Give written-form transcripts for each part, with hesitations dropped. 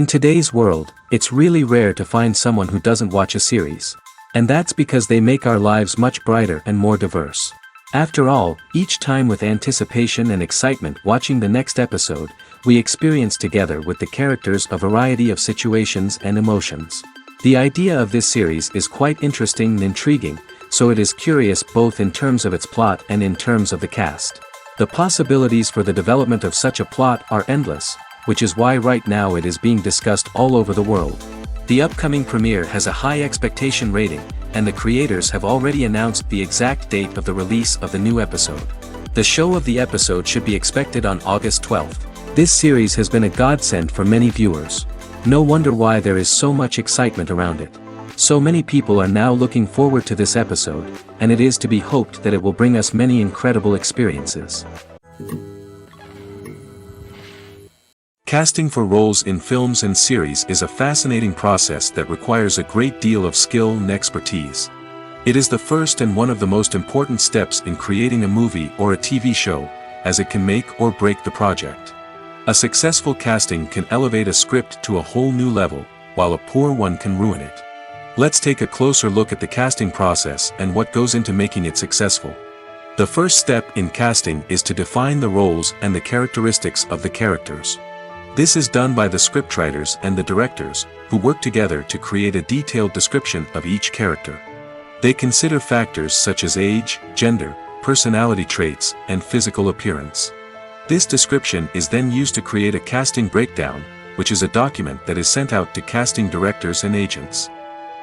In today's world, it's really rare to find someone who doesn't watch a series. And that's because they make our lives much brighter and more diverse. After all, each time with anticipation and excitement watching the next episode, we experience together with the characters a variety of situations and emotions. The idea of this series is quite interesting and intriguing, so it is curious both in terms of its plot and in terms of the cast. The possibilities for the development of such a plot are endless, which is why right now it is being discussed all over the world. The upcoming premiere has a high expectation rating, and the creators have already announced the exact date of the release of the new episode. The show of the episode should be expected on August 12th. This series has been a godsend for many viewers. No wonder why there is so much excitement around it. So many people are now looking forward to this episode, and it is to be hoped that it will bring us many incredible experiences. Casting for roles in films and series is a fascinating process that requires a great deal of skill and expertise. It is the first and one of the most important steps in creating a movie or a TV show, as it can make or break the project. A successful casting can elevate a script to a whole new level, while a poor one can ruin it. Let's take a closer look at the casting process and what goes into making it successful. The first step in casting is to define the roles and the characteristics of the characters. This is done by the scriptwriters and the directors, who work together to create a detailed description of each character. They consider factors such as age, gender, personality traits, and physical appearance. This description is then used to create a casting breakdown, which is a document that is sent out to casting directors and agents.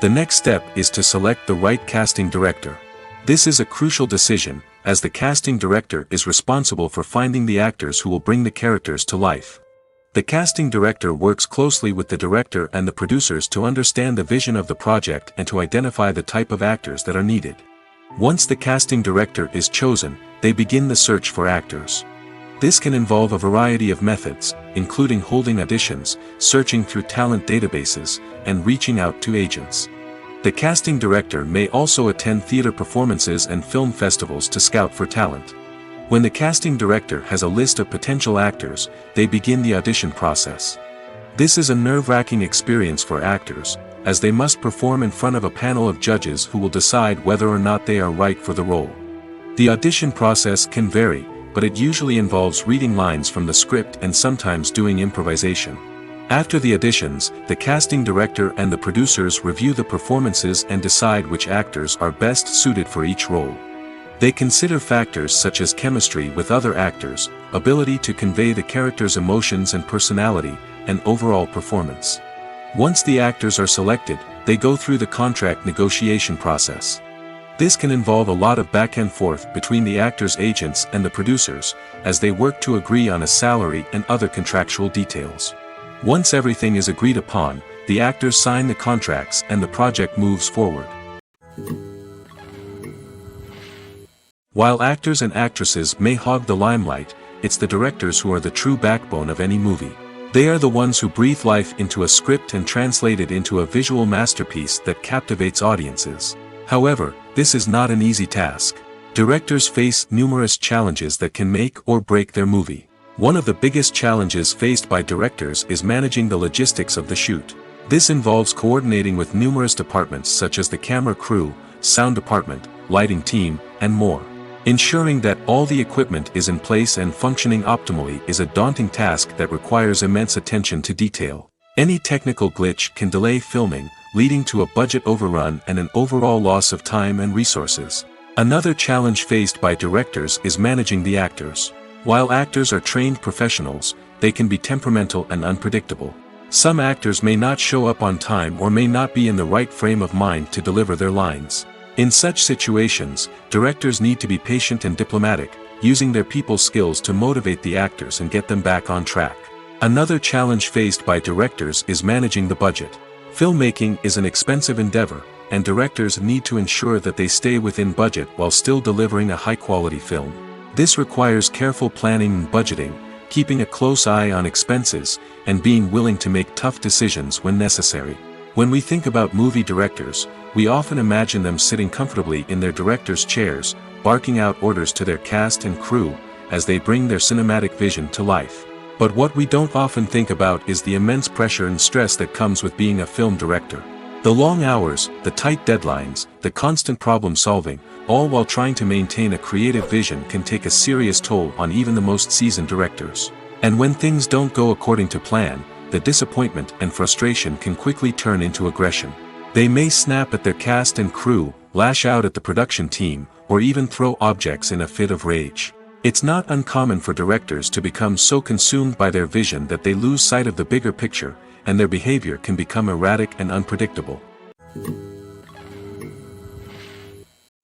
The next step is to select the right casting director. This is a crucial decision, as the casting director is responsible for finding the actors who will bring the characters to life. The casting director works closely with the director and the producers to understand the vision of the project and to identify the type of actors that are needed. Once the casting director is chosen, they begin the search for actors. This can involve a variety of methods, including holding auditions, searching through talent databases, and reaching out to agents. The casting director may also attend theater performances and film festivals to scout for talent. When the casting director has a list of potential actors, they begin the audition process. This is a nerve-wracking experience for actors, as they must perform in front of a panel of judges who will decide whether or not they are right for the role. The audition process can vary, but it usually involves reading lines from the script and sometimes doing improvisation. After the auditions, the casting director and the producers review the performances and decide which actors are best suited for each role. They consider factors such as chemistry with other actors, ability to convey the character's emotions and personality, and overall performance. Once the actors are selected, they go through the contract negotiation process. This can involve a lot of back and forth between the actors' agents and the producers, as they work to agree on a salary and other contractual details. Once everything is agreed upon, the actors sign the contracts and the project moves forward. While actors and actresses may hog the limelight, it's the directors who are the true backbone of any movie. They are the ones who breathe life into a script and translate it into a visual masterpiece that captivates audiences. However, this is not an easy task. Directors face numerous challenges that can make or break their movie. One of the biggest challenges faced by directors is managing the logistics of the shoot. This involves coordinating with numerous departments such as the camera crew, sound department, lighting team, and more. Ensuring that all the equipment is in place and functioning optimally is a daunting task that requires immense attention to detail. Any technical glitch can delay filming, leading to a budget overrun and an overall loss of time and resources. Another challenge faced by directors is managing the actors. While actors are trained professionals, they can be temperamental and unpredictable. Some actors may not show up on time or may not be in the right frame of mind to deliver their lines. In such situations, directors need to be patient and diplomatic, using their people skills to motivate the actors and get them back on track. Another challenge faced by directors is managing the budget. Filmmaking is an expensive endeavor, and directors need to ensure that they stay within budget while still delivering a high-quality film. This requires careful planning and budgeting, keeping a close eye on expenses, and being willing to make tough decisions when necessary. When we think about movie directors, we often imagine them sitting comfortably in their director's chairs, barking out orders to their cast and crew, as they bring their cinematic vision to life. But what we don't often think about is the immense pressure and stress that comes with being a film director. The long hours, the tight deadlines, the constant problem solving, all while trying to maintain a creative vision can take a serious toll on even the most seasoned directors. And when things don't go according to plan, the disappointment and frustration can quickly turn into aggression. They may snap at their cast and crew, lash out at the production team, or even throw objects in a fit of rage. It's not uncommon for directors to become so consumed by their vision that they lose sight of the bigger picture, and their behavior can become erratic and unpredictable.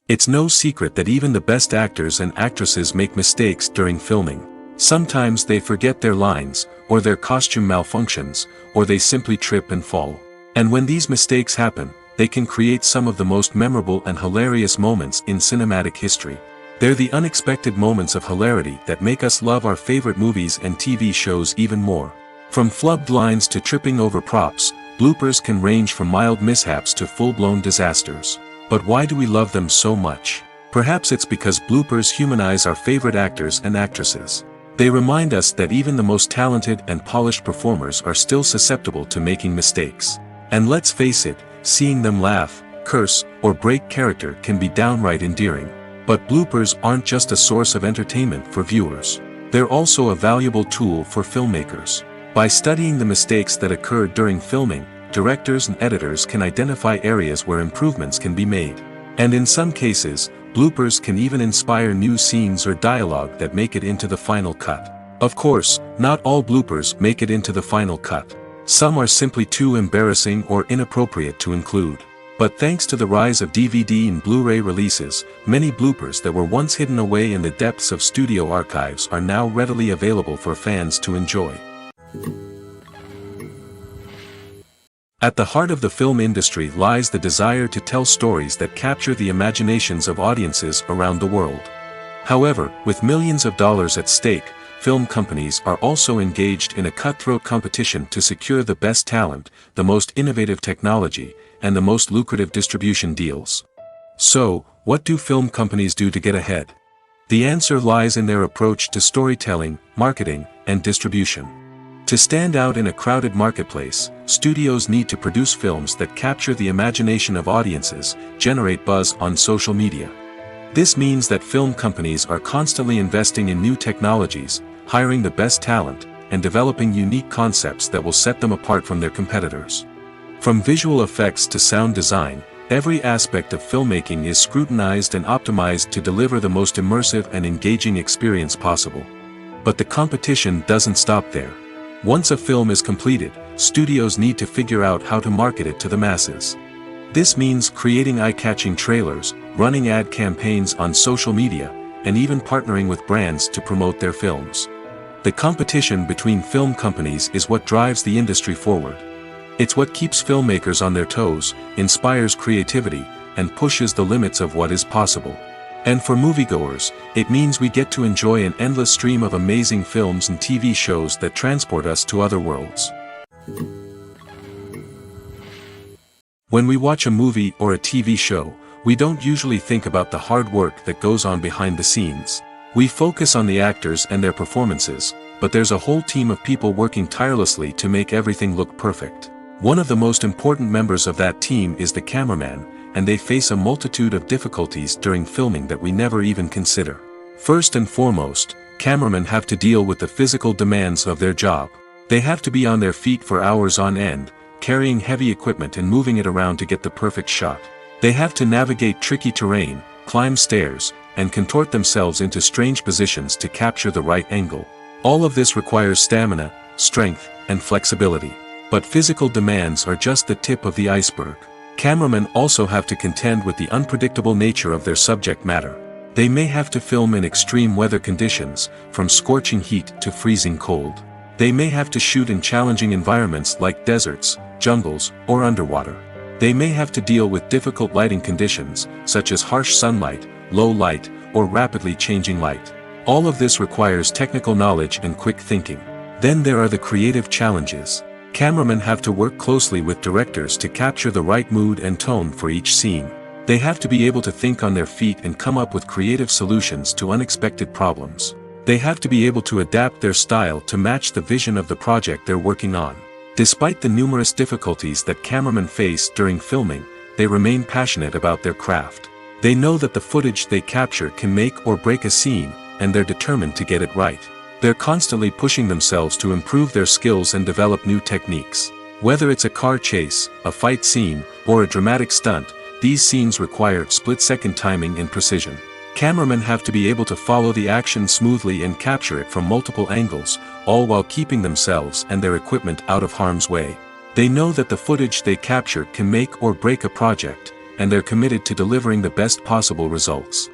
It's no secret that even the best actors and actresses make mistakes during filming. Sometimes they forget their lines, or their costume malfunctions, or they simply trip and fall. And when these mistakes happen, they can create some of the most memorable and hilarious moments in cinematic history. They're the unexpected moments of hilarity that make us love our favorite movies and TV shows even more. From flubbed lines to tripping over props, bloopers can range from mild mishaps to full-blown disasters. But why do we love them so much? Perhaps it's because bloopers humanize our favorite actors and actresses. They remind us that even the most talented and polished performers are still susceptible to making mistakes. And let's face it, seeing them laugh, curse, or break character can be downright endearing. But bloopers aren't just a source of entertainment for viewers. They're also a valuable tool for filmmakers. By studying the mistakes that occurred during filming, directors and editors can identify areas where improvements can be made. And in some cases, bloopers can even inspire new scenes or dialogue that make it into the final cut. Of course, not all bloopers make it into the final cut. Some are simply too embarrassing or inappropriate to include. But thanks to the rise of DVD and Blu-ray releases, many bloopers that were once hidden away in the depths of studio archives are now readily available for fans to enjoy. At the heart of the film industry lies the desire to tell stories that capture the imaginations of audiences around the world. However, with millions of dollars at stake, film companies are also engaged in a cutthroat competition to secure the best talent, the most innovative technology, and the most lucrative distribution deals. So, what do film companies do to get ahead? The answer lies in their approach to storytelling, marketing, and distribution. To stand out in a crowded marketplace, studios need to produce films that capture the imagination of audiences, generate buzz on social media. This means that film companies are constantly investing in new technologies, hiring the best talent, and developing unique concepts that will set them apart from their competitors. From visual effects to sound design, every aspect of filmmaking is scrutinized and optimized to deliver the most immersive and engaging experience possible. But the competition doesn't stop there. Once a film is completed, studios need to figure out how to market it to the masses. This means creating eye-catching trailers, running ad campaigns on social media, and even partnering with brands to promote their films. The competition between film companies is what drives the industry forward. It's what keeps filmmakers on their toes, inspires creativity, and pushes the limits of what is possible. And for moviegoers, it means we get to enjoy an endless stream of amazing films and TV shows that transport us to other worlds. When we watch a movie or a TV show, we don't usually think about the hard work that goes on behind the scenes. We focus on the actors and their performances, but there's a whole team of people working tirelessly to make everything look perfect. One of the most important members of that team is the cameraman, and they face a multitude of difficulties during filming that we never even consider. First and foremost, cameramen have to deal with the physical demands of their job. They have to be on their feet for hours on end, carrying heavy equipment and moving it around to get the perfect shot. They have to navigate tricky terrain, climb stairs, and contort themselves into strange positions to capture the right angle. All of this requires stamina, strength, and flexibility. But physical demands are just the tip of the iceberg. Cameramen also have to contend with the unpredictable nature of their subject matter. They may have to film in extreme weather conditions, from scorching heat to freezing cold. They may have to shoot in challenging environments like deserts, jungles, or underwater. They may have to deal with difficult lighting conditions, such as harsh sunlight, low light, or rapidly changing light. All of this requires technical knowledge and quick thinking. Then there are the creative challenges. Cameramen have to work closely with directors to capture the right mood and tone for each scene. They have to be able to think on their feet and come up with creative solutions to unexpected problems. They have to be able to adapt their style to match the vision of the project they're working on. Despite the numerous difficulties that cameramen face during filming, they remain passionate about their craft. They know that the footage they capture can make or break a scene, and they're determined to get it right. They're constantly pushing themselves to improve their skills and develop new techniques. Whether it's a car chase, a fight scene, or a dramatic stunt, these scenes require split-second timing and precision. Cameramen have to be able to follow the action smoothly and capture it from multiple angles, all while keeping themselves and their equipment out of harm's way. They know that the footage they capture can make or break a project, and they're committed to delivering the best possible results.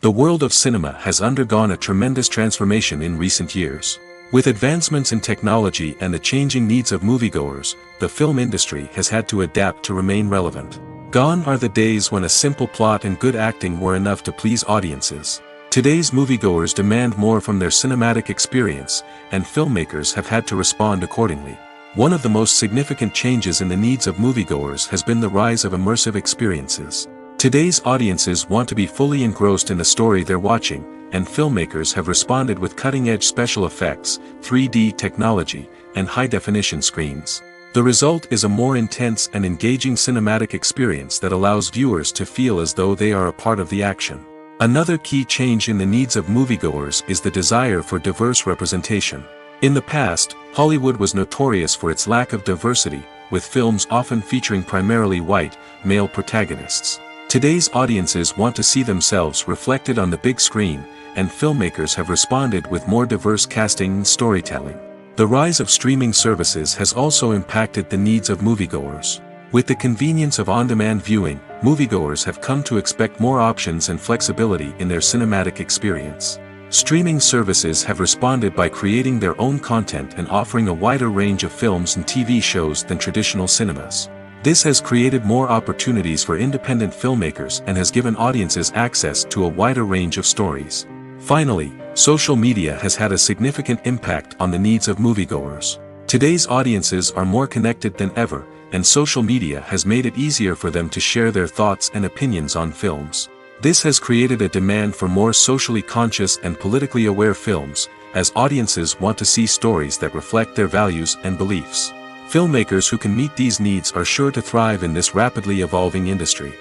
The world of cinema has undergone a tremendous transformation in recent years. With advancements in technology and the changing needs of moviegoers, the film industry has had to adapt to remain relevant. Gone are the days when a simple plot and good acting were enough to please audiences. Today's moviegoers demand more from their cinematic experience, and filmmakers have had to respond accordingly. One of the most significant changes in the needs of moviegoers has been the rise of immersive experiences. Today's audiences want to be fully engrossed in the story they're watching, and filmmakers have responded with cutting-edge special effects, 3D technology, and high-definition screens. The result is a more intense and engaging cinematic experience that allows viewers to feel as though they are a part of the action. Another key change in the needs of moviegoers is the desire for diverse representation. In the past, Hollywood was notorious for its lack of diversity, with films often featuring primarily white, male protagonists. Today's audiences want to see themselves reflected on the big screen, and filmmakers have responded with more diverse casting and storytelling. The rise of streaming services has also impacted the needs of moviegoers. With the convenience of on-demand viewing, moviegoers have come to expect more options and flexibility in their cinematic experience. Streaming services have responded by creating their own content and offering a wider range of films and TV shows than traditional cinemas. This has created more opportunities for independent filmmakers and has given audiences access to a wider range of stories. Finally, social media has had a significant impact on the needs of moviegoers. Today's audiences are more connected than ever, and social media has made it easier for them to share their thoughts and opinions on films. This has created a demand for more socially conscious and politically aware films, as audiences want to see stories that reflect their values and beliefs. Filmmakers who can meet these needs are sure to thrive in this rapidly evolving industry.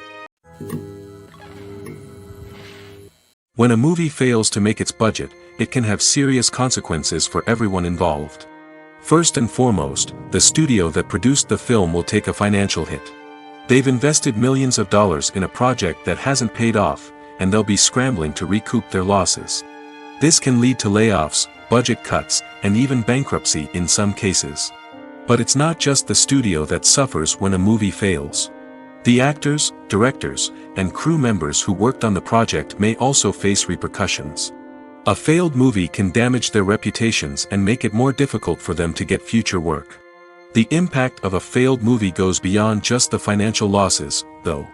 When a movie fails to make its budget, it can have serious consequences for everyone involved. First and foremost, the studio that produced the film will take a financial hit. They've invested millions of dollars in a project that hasn't paid off, and they'll be scrambling to recoup their losses. This can lead to layoffs, budget cuts, and even bankruptcy in some cases. But it's not just the studio that suffers when a movie fails. The actors, directors, and crew members who worked on the project may also face repercussions. A failed movie can damage their reputations and make it more difficult for them to get future work. The impact of a failed movie goes beyond just the financial losses, though.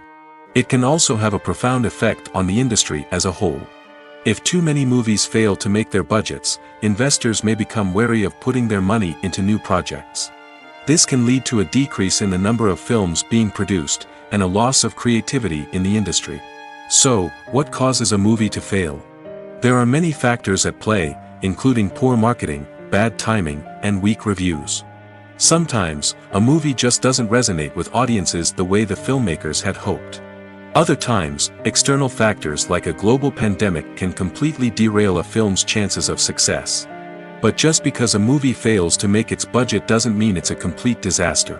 It can also have a profound effect on the industry as a whole. If too many movies fail to make their budgets, investors may become wary of putting their money into new projects. This can lead to a decrease in the number of films being produced, and a loss of creativity in the industry. So, what causes a movie to fail? There are many factors at play, including poor marketing, bad timing, and weak reviews. Sometimes, a movie just doesn't resonate with audiences the way the filmmakers had hoped. Other times, external factors like a global pandemic can completely derail a film's chances of success. But just because a movie fails to make its budget doesn't mean it's a complete disaster.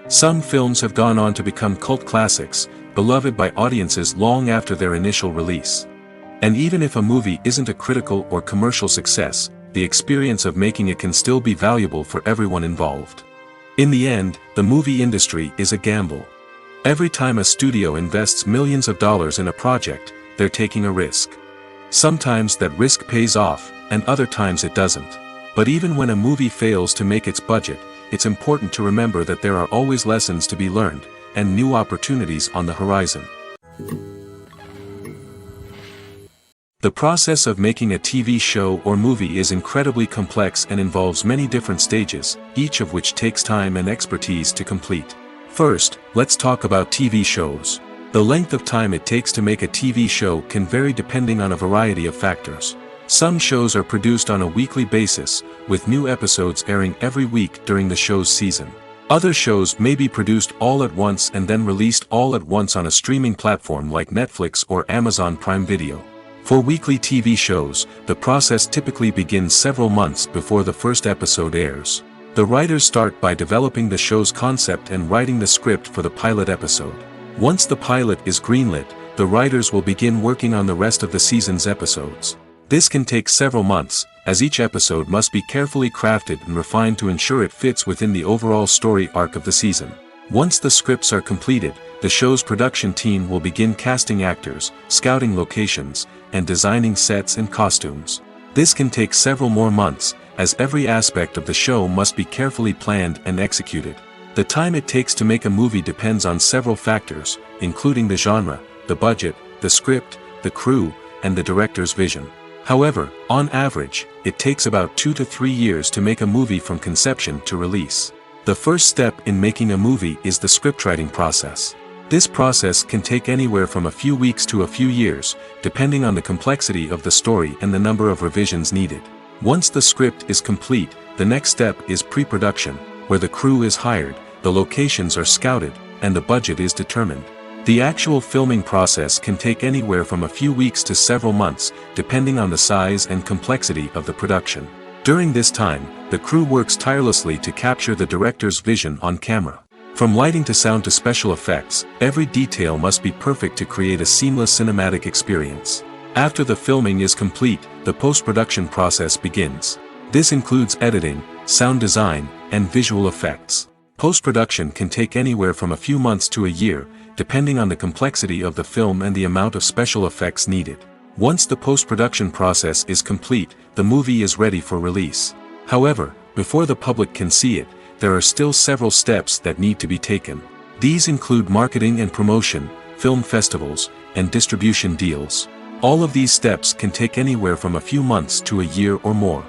Some films have gone on to become cult classics, beloved by audiences long after their initial release. And even if a movie isn't a critical or commercial success, the experience of making it can still be valuable for everyone involved. In the end, the movie industry is a gamble. Every time a studio invests millions of dollars in a project, they're taking a risk. Sometimes that risk pays off, and other times it doesn't. But even when a movie fails to make its budget, it's important to remember that there are always lessons to be learned, and new opportunities on the horizon. The process of making a TV show or movie is incredibly complex and involves many different stages, each of which takes time and expertise to complete. First, let's talk about TV shows. The length of time it takes to make a TV show can vary depending on a variety of factors. Some shows are produced on a weekly basis, with new episodes airing every week during the show's season. Other shows may be produced all at once and then released all at once on a streaming platform like Netflix or Amazon Prime Video. For weekly TV shows, the process typically begins several months before the first episode airs. The writers start by developing the show's concept and writing the script for the pilot episode. Once the pilot is greenlit, the writers will begin working on the rest of the season's episodes. This can take several months, as each episode must be carefully crafted and refined to ensure it fits within the overall story arc of the season. Once the scripts are completed, the show's production team will begin casting actors, scouting locations, and designing sets and costumes. This can take several more months, as every aspect of the show must be carefully planned and executed. The time it takes to make a movie depends on several factors, including the genre, the budget, the script, the crew, and the director's vision. However, on average, it takes about 2 to 3 years to make a movie from conception to release. The first step in making a movie is the scriptwriting process. This process can take anywhere from a few weeks to a few years, depending on the complexity of the story and the number of revisions needed. Once the script is complete, the next step is pre-production, where the crew is hired, the locations are scouted, and the budget is determined. The actual filming process can take anywhere from a few weeks to several months, depending on the size and complexity of the production. During this time, the crew works tirelessly to capture the director's vision on camera. From lighting to sound to special effects, every detail must be perfect to create a seamless cinematic experience. After the filming is complete, the post-production process begins. This includes editing, sound design, and visual effects. Post-production can take anywhere from a few months to a year, depending on the complexity of the film and the amount of special effects needed. Once the post-production process is complete, the movie is ready for release. However, before the public can see it, there are still several steps that need to be taken. These include marketing and promotion, film festivals, and distribution deals. All of these steps can take anywhere from a few months to a year or more.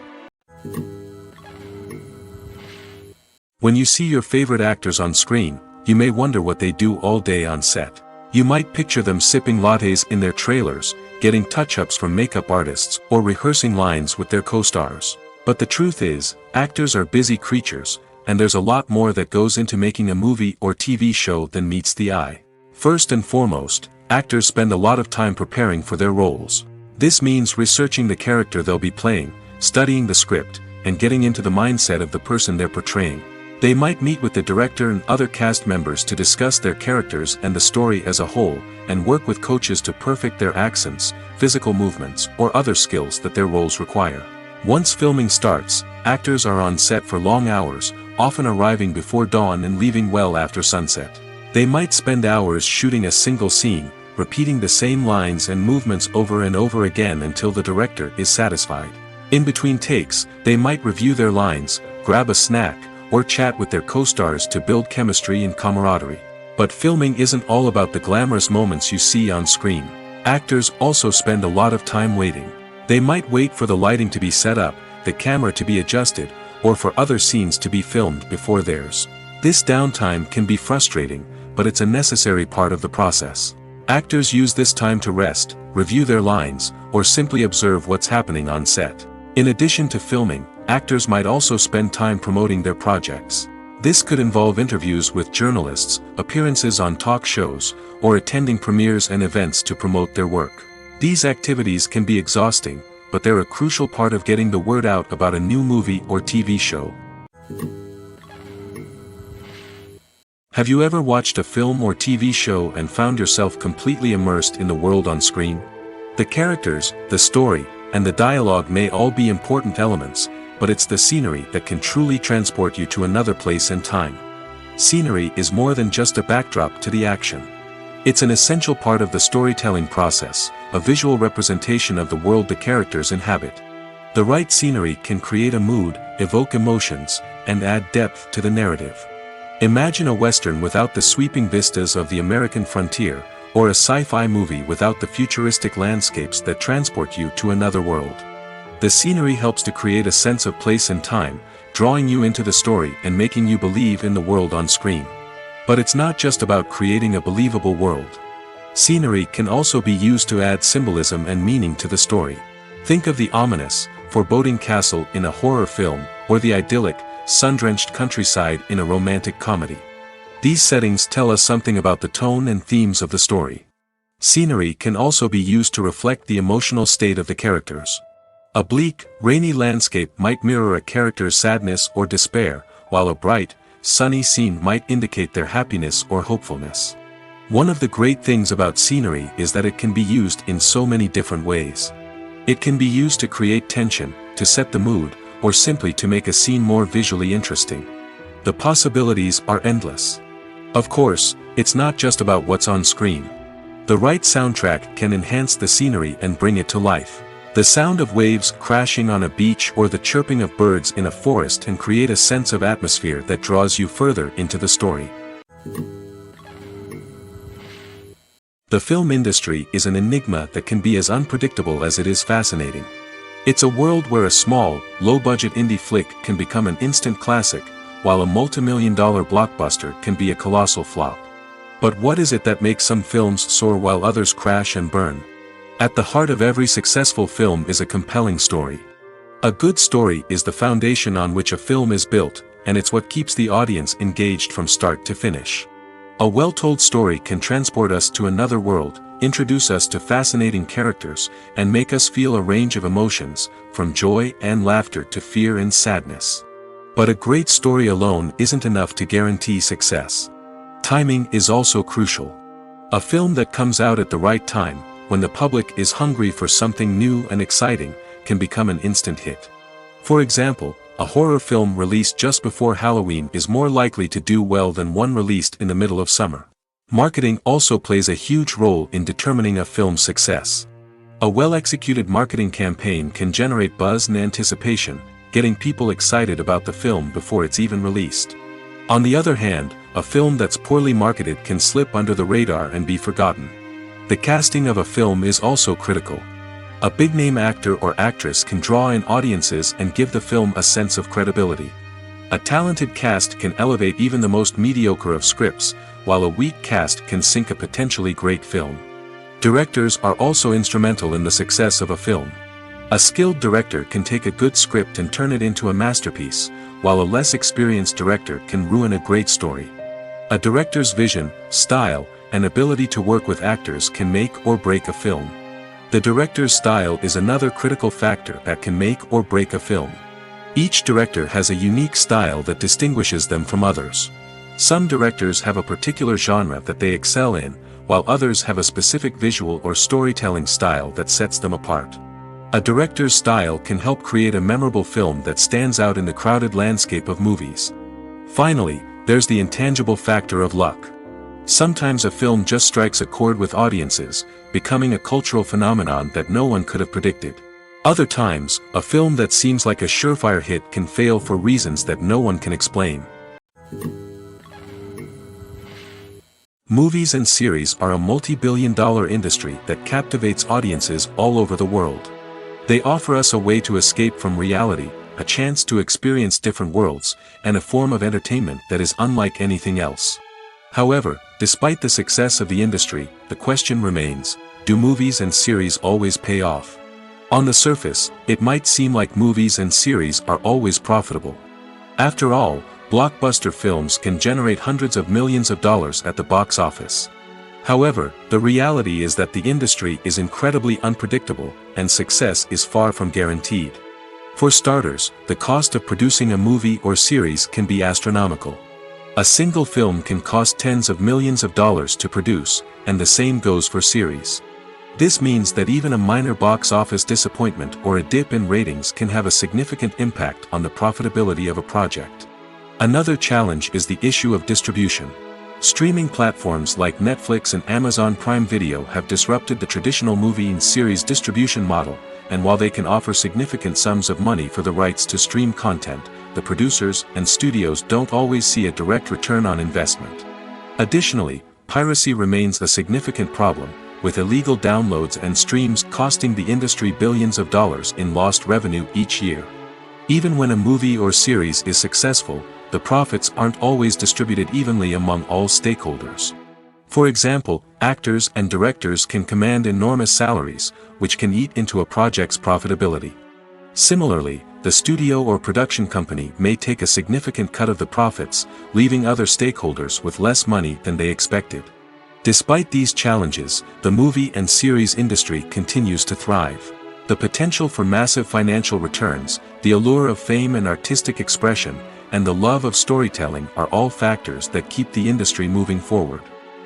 When you see your favorite actors on screen, you may wonder what they do all day on set. You might picture them sipping lattes in their trailers, getting touch-ups from makeup artists, or rehearsing lines with their co-stars. But the truth is, actors are busy creatures, and there's a lot more that goes into making a movie or TV show than meets the eye. First and foremost, actors spend a lot of time preparing for their roles. This means researching the character they'll be playing, studying the script, and getting into the mindset of the person they're portraying. They might meet with the director and other cast members to discuss their characters and the story as a whole, and work with coaches to perfect their accents, physical movements, or other skills that their roles require. Once filming starts, actors are on set for long hours, often arriving before dawn and leaving well after sunset. They might spend hours shooting a single scene, repeating the same lines and movements over and over again until the director is satisfied. In between takes, they might review their lines, grab a snack, or chat with their co-stars to build chemistry and camaraderie. But filming isn't all about the glamorous moments you see on screen. Actors also spend a lot of time waiting. They might wait for the lighting to be set up, the camera to be adjusted, or for other scenes to be filmed before theirs. This downtime can be frustrating, but it's a necessary part of the process. Actors use this time to rest, review their lines, or simply observe what's happening on set. In addition to filming, actors might also spend time promoting their projects. This could involve interviews with journalists, appearances on talk shows, or attending premieres and events to promote their work. These activities can be exhausting, but they're a crucial part of getting the word out about a new movie or TV show. Have you ever watched a film or TV show and found yourself completely immersed in the world on screen? The characters, the story, and the dialogue may all be important elements, but it's the scenery that can truly transport you to another place and time. Scenery is more than just a backdrop to the action. It's an essential part of the storytelling process, a visual representation of the world the characters inhabit. The right scenery can create a mood, evoke emotions, and add depth to the narrative. Imagine a Western without the sweeping vistas of the American frontier, or a sci-fi movie without the futuristic landscapes that transport you to another world. The scenery helps to create a sense of place and time, drawing you into the story and making you believe in the world on screen. But it's not just about creating a believable world. Scenery can also be used to add symbolism and meaning to the story. Think of the ominous, foreboding castle in a horror film, or the idyllic, sun-drenched countryside in a romantic comedy. These settings tell us something about the tone and themes of the story. Scenery can also be used to reflect the emotional state of the characters. A bleak, rainy landscape might mirror a character's sadness or despair, while a bright, sunny scene might indicate their happiness or hopefulness. One of the great things about scenery is that it can be used in so many different ways. It can be used to create tension, to set the mood, or simply to make a scene more visually interesting. The possibilities are endless. Of course, it's not just about what's on screen. The right soundtrack can enhance the scenery and bring it to life. The sound of waves crashing on a beach or the chirping of birds in a forest can create a sense of atmosphere that draws you further into the story. The film industry is an enigma that can be as unpredictable as it is fascinating. It's a world where a small, low-budget indie flick can become an instant classic, while a multi-million-dollar blockbuster can be a colossal flop. But what is it that makes some films soar while others crash and burn? At the heart of every successful film is a compelling story. A good story is the foundation on which a film is built, and it's what keeps the audience engaged from start to finish. A well-told story can transport us to another world, introduce us to fascinating characters, and make us feel a range of emotions, from joy and laughter to fear and sadness. But a great story alone isn't enough to guarantee success. Timing is also crucial. A film that comes out at the right time, when the public is hungry for something new and exciting, can become an instant hit. For example, a horror film released just before Halloween is more likely to do well than one released in the middle of summer. Marketing also plays a huge role in determining a film's success. A well-executed marketing campaign can generate buzz and anticipation, getting people excited about the film before it's even released. On the other hand, a film that's poorly marketed can slip under the radar and be forgotten. The casting of a film is also critical. A big-name actor or actress can draw in audiences and give the film a sense of credibility. A talented cast can elevate even the most mediocre of scripts, while a weak cast can sink a potentially great film. Directors are also instrumental in the success of a film. A skilled director can take a good script and turn it into a masterpiece, while a less experienced director can ruin a great story. A director's vision, style, and ability to work with actors can make or break a film. The director's style is another critical factor that can make or break a film. Each director has a unique style that distinguishes them from others. Some directors have a particular genre that they excel in, while others have a specific visual or storytelling style that sets them apart. A director's style can help create a memorable film that stands out in the crowded landscape of movies. Finally, there's the intangible factor of luck. Sometimes a film just strikes a chord with audiences, becoming a cultural phenomenon that no one could have predicted. Other times, a film that seems like a surefire hit can fail for reasons that no one can explain. Movies and series are a multi-billion-dollar industry that captivates audiences all over the world. They offer us a way to escape from reality, a chance to experience different worlds, and a form of entertainment that is unlike anything else. However, despite the success of the industry, the question remains, do movies and series always pay off? On the surface, it might seem like movies and series are always profitable. After all, blockbuster films can generate hundreds of millions of dollars at the box office. However, the reality is that the industry is incredibly unpredictable, and success is far from guaranteed. For starters, the cost of producing a movie or series can be astronomical. A single film can cost tens of millions of dollars to produce, and the same goes for series. This means that even a minor box office disappointment or a dip in ratings can have a significant impact on the profitability of a project. Another challenge is the issue of distribution. Streaming platforms like Netflix and Amazon Prime Video have disrupted the traditional movie and series distribution model, and while they can offer significant sums of money for the rights to stream content, the producers and studios don't always see a direct return on investment. Additionally, piracy remains a significant problem, with illegal downloads and streams costing the industry billions of dollars in lost revenue each year. Even when a movie or series is successful, the profits aren't always distributed evenly among all stakeholders. For example, actors and directors can command enormous salaries, which can eat into a project's profitability. Similarly, the studio or production company may take a significant cut of the profits, leaving other stakeholders with less money than they expected. Despite these challenges, the movie and series industry continues to thrive. The potential for massive financial returns, the allure of fame and artistic expression, and the love of storytelling are all factors that keep the industry moving forward.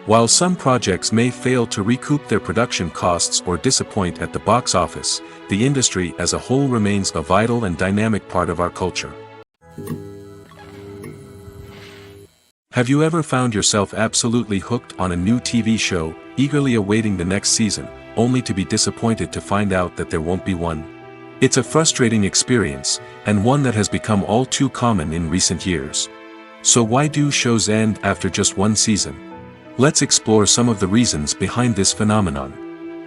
While some projects may fail to recoup their production costs or disappoint at the box office, the industry as a whole remains a vital and dynamic part of our culture. Have you ever found yourself absolutely hooked on a new TV show, eagerly awaiting the next season, only to be disappointed to find out that there won't be one? It's a frustrating experience, and one that has become all too common in recent years. So why do shows end after just one season? Let's explore some of the reasons behind this phenomenon.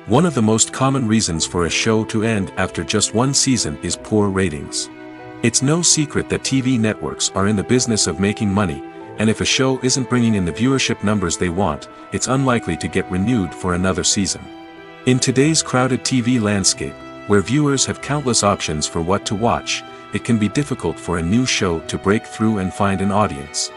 One of the most common reasons for a show to end after just one season is poor ratings. It's no secret that TV networks are in the business of making money, and if a show isn't bringing in the viewership numbers they want, it's unlikely to get renewed for another season. In today's crowded TV landscape, where viewers have countless options for what to watch, it can be difficult for a new show to break through and find an audience.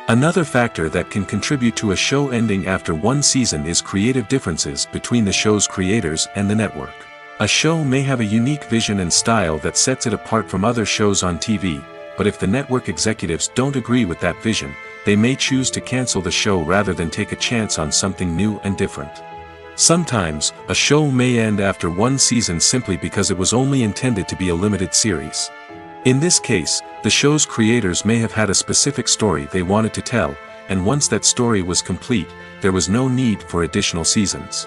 Another factor that can contribute to a show ending after one season is creative differences between the show's creators and the network. A show may have a unique vision and style that sets it apart from other shows on TV, but if the network executives don't agree with that vision, they may choose to cancel the show rather than take a chance on something new and different. Sometimes, a show may end after one season simply because it was only intended to be a limited series. In this case, the show's creators may have had a specific story they wanted to tell, and once that story was complete, there was no need for additional seasons.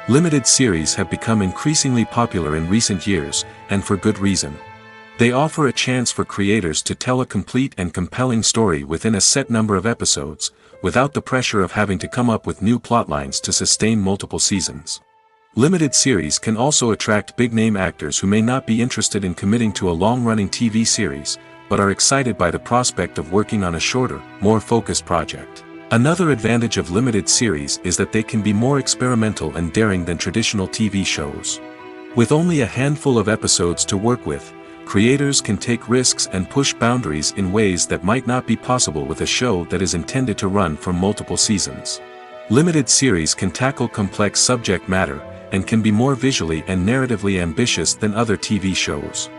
Limited series have become increasingly popular in recent years, and for good reason. They offer a chance for creators to tell a complete and compelling story within a set number of episodes, without the pressure of having to come up with new plotlines to sustain multiple seasons. Limited series can also attract big-name actors who may not be interested in committing to a long-running TV series, but are excited by the prospect of working on a shorter, more focused project. Another advantage of limited series is that they can be more experimental and daring than traditional TV shows. With only a handful of episodes to work with, creators can take risks and push boundaries in ways that might not be possible with a show that is intended to run for multiple seasons. Limited series can tackle complex subject matter, and can be more visually and narratively ambitious than other TV shows.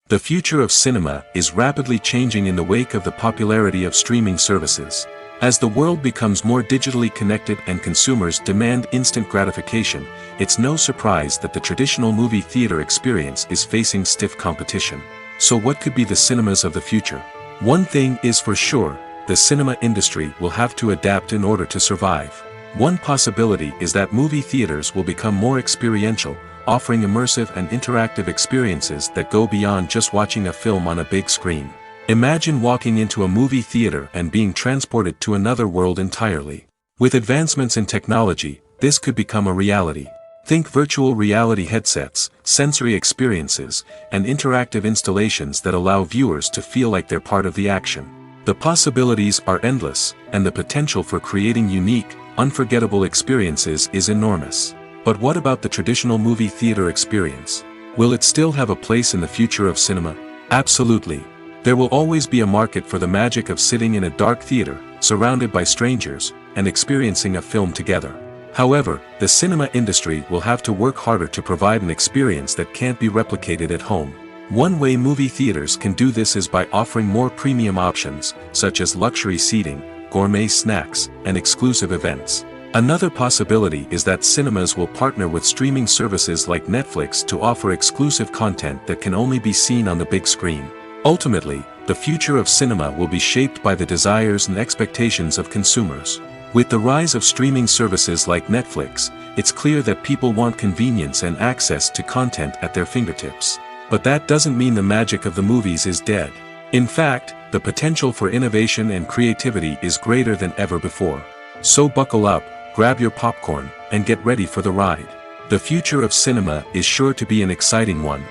The future of cinema is rapidly changing in the wake of the popularity of streaming services. As the world becomes more digitally connected and consumers demand instant gratification, it's no surprise that the traditional movie theater experience is facing stiff competition. So what could be the cinemas of the future? One thing is for sure, the cinema industry will have to adapt in order to survive. One possibility is that movie theaters will become more experiential, offering immersive and interactive experiences that go beyond just watching a film on a big screen. Imagine walking into a movie theater and being transported to another world entirely. With advancements in technology, this could become a reality. Think virtual reality headsets, sensory experiences, and interactive installations that allow viewers to feel like they're part of the action. The possibilities are endless, and the potential for creating unique, unforgettable experiences is enormous. But what about the traditional movie theater experience? Will it still have a place in the future of cinema? Absolutely. There will always be a market for the magic of sitting in a dark theater, surrounded by strangers, and experiencing a film together. However, the cinema industry will have to work harder to provide an experience that can't be replicated at home. One way movie theaters can do this is by offering more premium options, such as luxury seating, gourmet snacks, and exclusive events. Another possibility is that cinemas will partner with streaming services like Netflix to offer exclusive content that can only be seen on the big screen. Ultimately, the future of cinema will be shaped by the desires and expectations of consumers. With the rise of streaming services like Netflix, it's clear that people want convenience and access to content at their fingertips. But that doesn't mean the magic of the movies is dead. In fact, the potential for innovation and creativity is greater than ever before. So buckle up, grab your popcorn, and get ready for the ride. The future of cinema is sure to be an exciting one.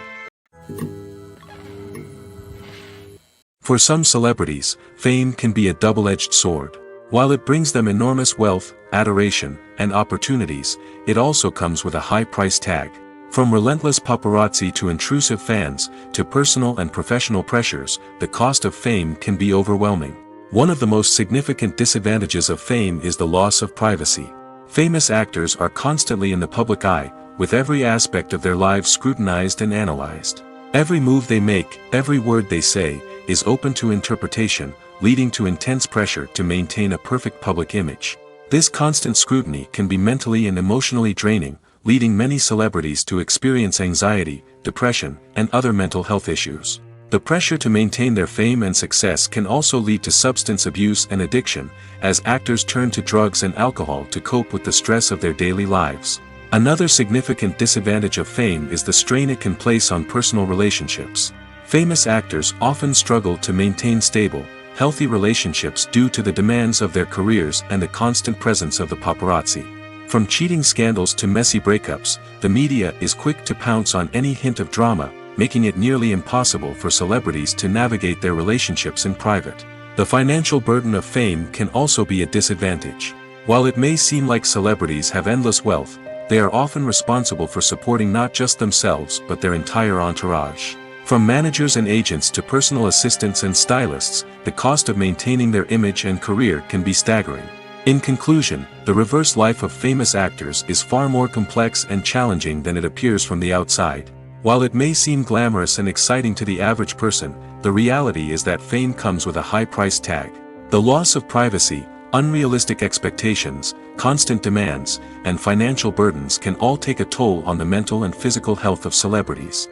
For some celebrities, fame can be a double-edged sword. While it brings them enormous wealth, adoration, and opportunities, it also comes with a high price tag. From relentless paparazzi to intrusive fans, to personal and professional pressures, the cost of fame can be overwhelming. One of the most significant disadvantages of fame is the loss of privacy. Famous actors are constantly in the public eye, with every aspect of their lives scrutinized and analyzed. Every move they make, every word they say, is open to interpretation, leading to intense pressure to maintain a perfect public image. This constant scrutiny can be mentally and emotionally draining, leading many celebrities to experience anxiety, depression, and other mental health issues. The pressure to maintain their fame and success can also lead to substance abuse and addiction, as actors turn to drugs and alcohol to cope with the stress of their daily lives. Another significant disadvantage of fame is the strain it can place on personal relationships. Famous actors often struggle to maintain stable, healthy relationships due to the demands of their careers and the constant presence of the paparazzi. From cheating scandals to messy breakups, the media is quick to pounce on any hint of drama, making it nearly impossible for celebrities to navigate their relationships in private. The financial burden of fame can also be a disadvantage. While it may seem like celebrities have endless wealth, they are often responsible for supporting not just themselves but their entire entourage. From managers and agents to personal assistants and stylists, the cost of maintaining their image and career can be staggering. In conclusion, the reverse life of famous actors is far more complex and challenging than it appears from the outside. While it may seem glamorous and exciting to the average person, the reality is that fame comes with a high price tag. The loss of privacy, unrealistic expectations, constant demands, and financial burdens can all take a toll on the mental and physical health of celebrities.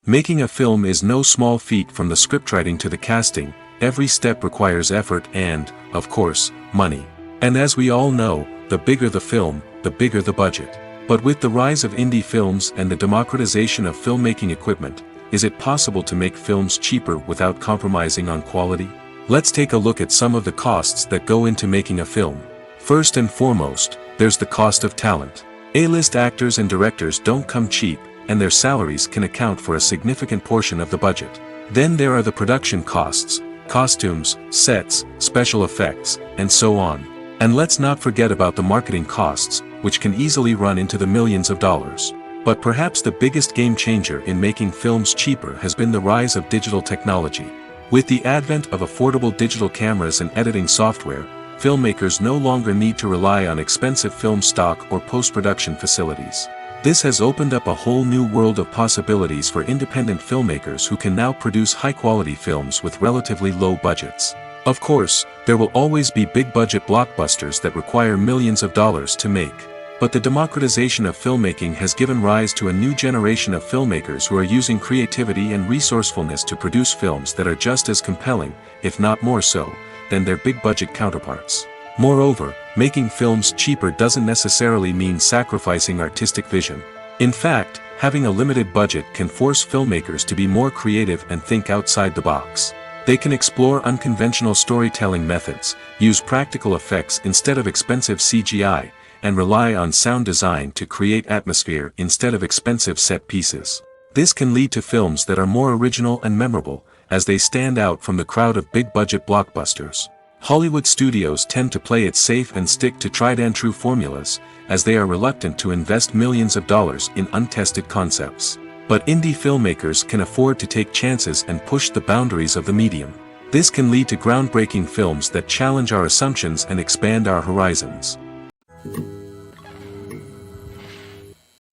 Making a film is no small feat. From the scriptwriting to the casting, every step requires effort and, of course, money. And as we all know, the bigger the film, the bigger the budget. But with the rise of indie films and the democratization of filmmaking equipment, is it possible to make films cheaper without compromising on quality? Let's take a look at some of the costs that go into making a film. First and foremost, there's the cost of talent. A-list actors and directors don't come cheap, and their salaries can account for a significant portion of the budget. Then there are the production costs, costumes, sets, special effects, and so on. And let's not forget about the marketing costs, which can easily run into the millions of dollars. But perhaps the biggest game changer in making films cheaper has been the rise of digital technology. With the advent of affordable digital cameras and editing software, filmmakers no longer need to rely on expensive film stock or post-production facilities. This has opened up a whole new world of possibilities for independent filmmakers who can now produce high-quality films with relatively low budgets. Of course, there will always be big-budget blockbusters that require millions of dollars to make. But the democratization of filmmaking has given rise to a new generation of filmmakers who are using creativity and resourcefulness to produce films that are just as compelling, if not more so, than their big-budget counterparts. Moreover, making films cheaper doesn't necessarily mean sacrificing artistic vision. In fact, having a limited budget can force filmmakers to be more creative and think outside the box. They can explore unconventional storytelling methods, use practical effects instead of expensive CGI, and rely on sound design to create atmosphere instead of expensive set pieces. This can lead to films that are more original and memorable, as they stand out from the crowd of big-budget blockbusters. Hollywood studios tend to play it safe and stick to tried-and-true formulas, as they are reluctant to invest millions of dollars in untested concepts. But indie filmmakers can afford to take chances and push the boundaries of the medium. This can lead to groundbreaking films that challenge our assumptions and expand our horizons.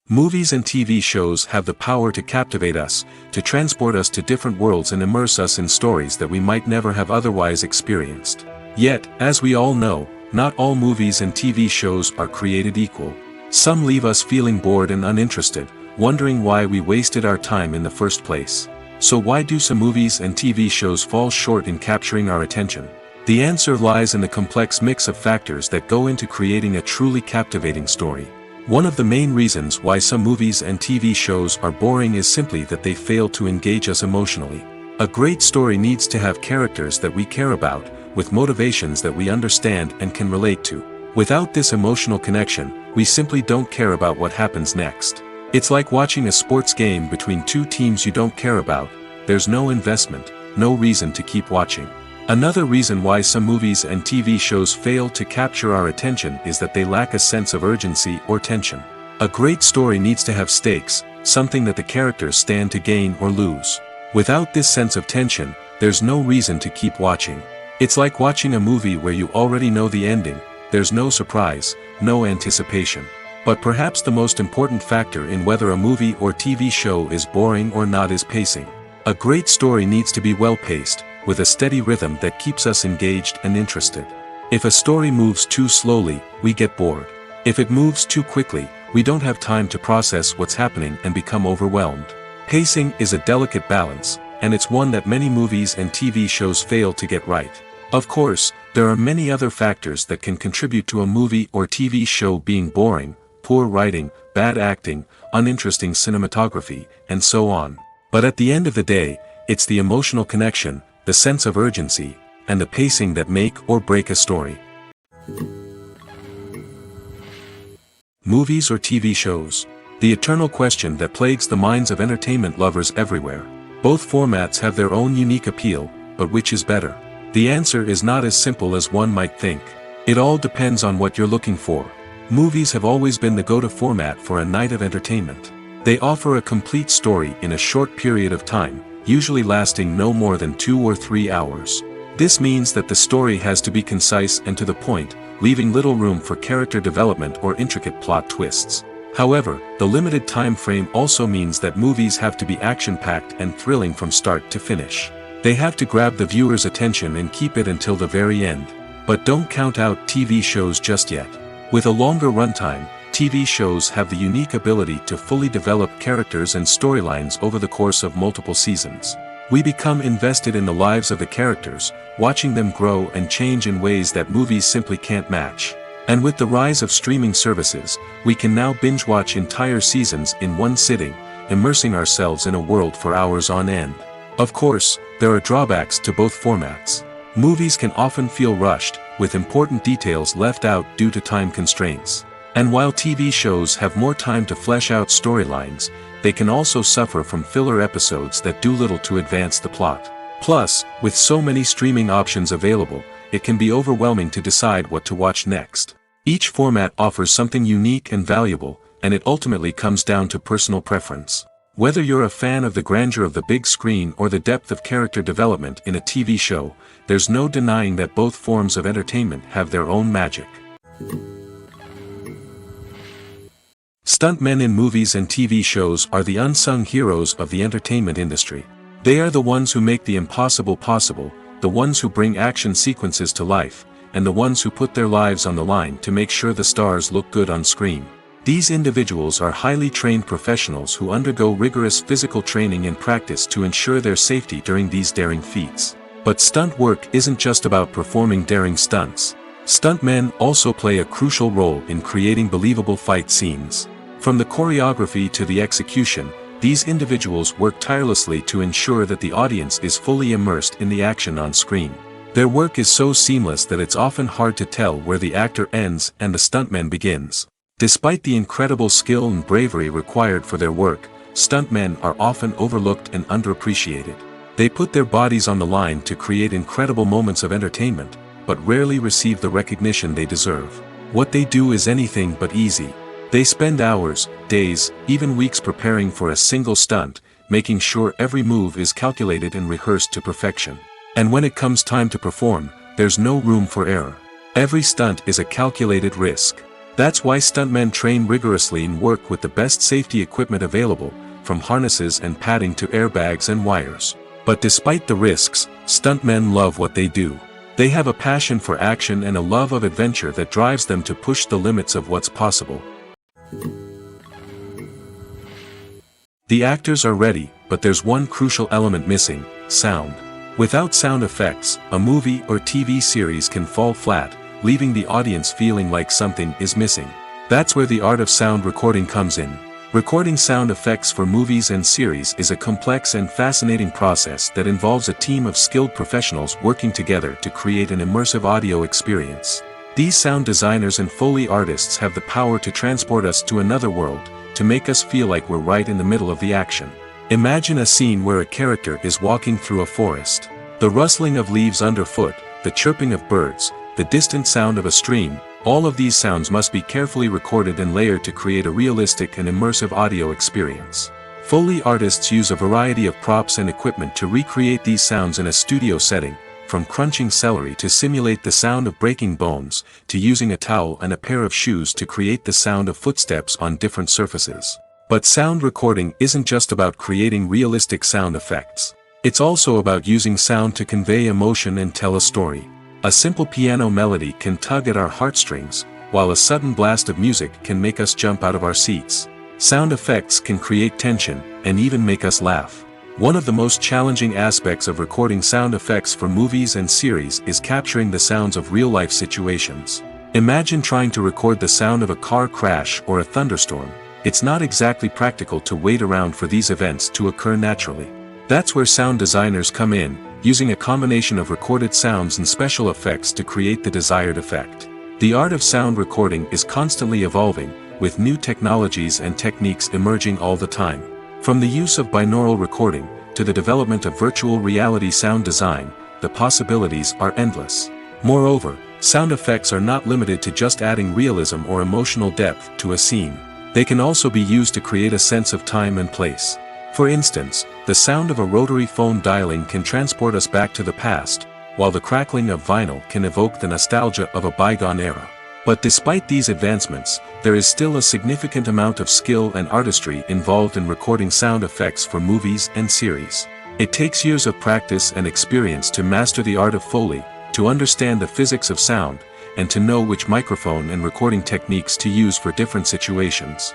Movies and TV shows have the power to captivate us, to transport us to different worlds and immerse us in stories that we might never have otherwise experienced. Yet, as we all know, not all movies and TV shows are created equal. Some leave us feeling bored and uninterested, wondering why we wasted our time in the first place. So why do some movies and TV shows fall short in capturing our attention? The answer lies in the complex mix of factors that go into creating a truly captivating story. One of the main reasons why some movies and TV shows are boring is simply that they fail to engage us emotionally. A great story needs to have characters that we care about, with motivations that we understand and can relate to. Without this emotional connection, we simply don't care about what happens next. It's like watching a sports game between two teams you don't care about. There's no investment, no reason to keep watching. Another reason why some movies and TV shows fail to capture our attention is that they lack a sense of urgency or tension. A great story needs to have stakes, something that the characters stand to gain or lose. Without this sense of tension, there's no reason to keep watching. It's like watching a movie where you already know the ending. There's no surprise, no anticipation. But perhaps the most important factor in whether a movie or TV show is boring or not is pacing. A great story needs to be well-paced, with a steady rhythm that keeps us engaged and interested. If a story moves too slowly, we get bored. If it moves too quickly, we don't have time to process what's happening and become overwhelmed. Pacing is a delicate balance, and it's one that many movies and TV shows fail to get right. Of course, there are many other factors that can contribute to a movie or TV show being boring: poor writing, bad acting, uninteresting cinematography, and so on. But at the end of the day, it's the emotional connection, the sense of urgency, and the pacing that make or break a story. Movies or TV shows? The eternal question that plagues the minds of entertainment lovers everywhere. Both formats have their own unique appeal, but which is better? The answer is not as simple as one might think. It all depends on what you're looking for. Movies have always been the go-to format for a night of entertainment. They offer a complete story in a short period of time, usually lasting no more than 2 or 3 hours. This means that the story has to be concise and to the point, leaving little room for character development or intricate plot twists. However, the limited time frame also means that movies have to be action-packed and thrilling from start to finish. They have to grab the viewer's attention and keep it until the very end. But don't count out TV shows just yet. With a longer runtime, TV shows have the unique ability to fully develop characters and storylines over the course of multiple seasons. We become invested in the lives of the characters, watching them grow and change in ways that movies simply can't match. And with the rise of streaming services, we can now binge-watch entire seasons in one sitting, immersing ourselves in a world for hours on end. Of course, there are drawbacks to both formats. Movies can often feel rushed, with important details left out due to time constraints. And while TV shows have more time to flesh out storylines, they can also suffer from filler episodes that do little to advance the plot. Plus, with so many streaming options available, it can be overwhelming to decide what to watch next. Each format offers something unique and valuable, and it ultimately comes down to personal preference. Whether you're a fan of the grandeur of the big screen or the depth of character development in a TV show, there's no denying that both forms of entertainment have their own magic. Stuntmen in movies and TV shows are the unsung heroes of the entertainment industry. They are the ones who make the impossible possible, the ones who bring action sequences to life, and the ones who put their lives on the line to make sure the stars look good on screen. These individuals are highly trained professionals who undergo rigorous physical training and practice to ensure their safety during these daring feats. But stunt work isn't just about performing daring stunts. Stuntmen also play a crucial role in creating believable fight scenes. From the choreography to the execution, these individuals work tirelessly to ensure that the audience is fully immersed in the action on screen. Their work is so seamless that it's often hard to tell where the actor ends and the stuntman begins. Despite the incredible skill and bravery required for their work, stuntmen are often overlooked and underappreciated. They put their bodies on the line to create incredible moments of entertainment, but rarely receive the recognition they deserve. What they do is anything but easy. They spend hours, days, even weeks preparing for a single stunt, making sure every move is calculated and rehearsed to perfection. And when it comes time to perform, there's no room for error. Every stunt is a calculated risk. That's why stuntmen train rigorously and work with the best safety equipment available, from harnesses and padding to airbags and wires. But despite the risks, stuntmen love what they do. They have a passion for action and a love of adventure that drives them to push the limits of what's possible. The actors are ready, but there's one crucial element missing: sound. Without sound effects, a movie or TV series can fall flat, leaving the audience feeling like something is missing. That's where the art of sound recording comes in. Recording sound effects for movies and series is a complex and fascinating process that involves a team of skilled professionals working together to create an immersive audio experience. These sound designers and Foley artists have the power to transport us to another world, to make us feel like we're right in the middle of the action. Imagine a scene where a character is walking through a forest. The rustling of leaves underfoot, the chirping of birds, the distant sound of a stream, all of these sounds must be carefully recorded and layered to create a realistic and immersive audio experience. Foley artists use a variety of props and equipment to recreate these sounds in a studio setting, from crunching celery to simulate the sound of breaking bones, to using a towel and a pair of shoes to create the sound of footsteps on different surfaces. But sound recording isn't just about creating realistic sound effects. It's also about using sound to convey emotion and tell a story. A simple piano melody can tug at our heartstrings, while a sudden blast of music can make us jump out of our seats. Sound effects can create tension, and even make us laugh. One of the most challenging aspects of recording sound effects for movies and series is capturing the sounds of real-life situations. Imagine trying to record the sound of a car crash or a thunderstorm. It's not exactly practical to wait around for these events to occur naturally. That's where sound designers come in, using a combination of recorded sounds and special effects to create the desired effect. The art of sound recording is constantly evolving, with new technologies and techniques emerging all the time. From the use of binaural recording, to the development of virtual reality sound design, the possibilities are endless. Moreover, sound effects are not limited to just adding realism or emotional depth to a scene. They can also be used to create a sense of time and place. For instance, the sound of a rotary phone dialing can transport us back to the past, while the crackling of vinyl can evoke the nostalgia of a bygone era. But despite these advancements, there is still a significant amount of skill and artistry involved in recording sound effects for movies and series. It takes years of practice and experience to master the art of Foley, to understand the physics of sound, and to know which microphone and recording techniques to use for different situations.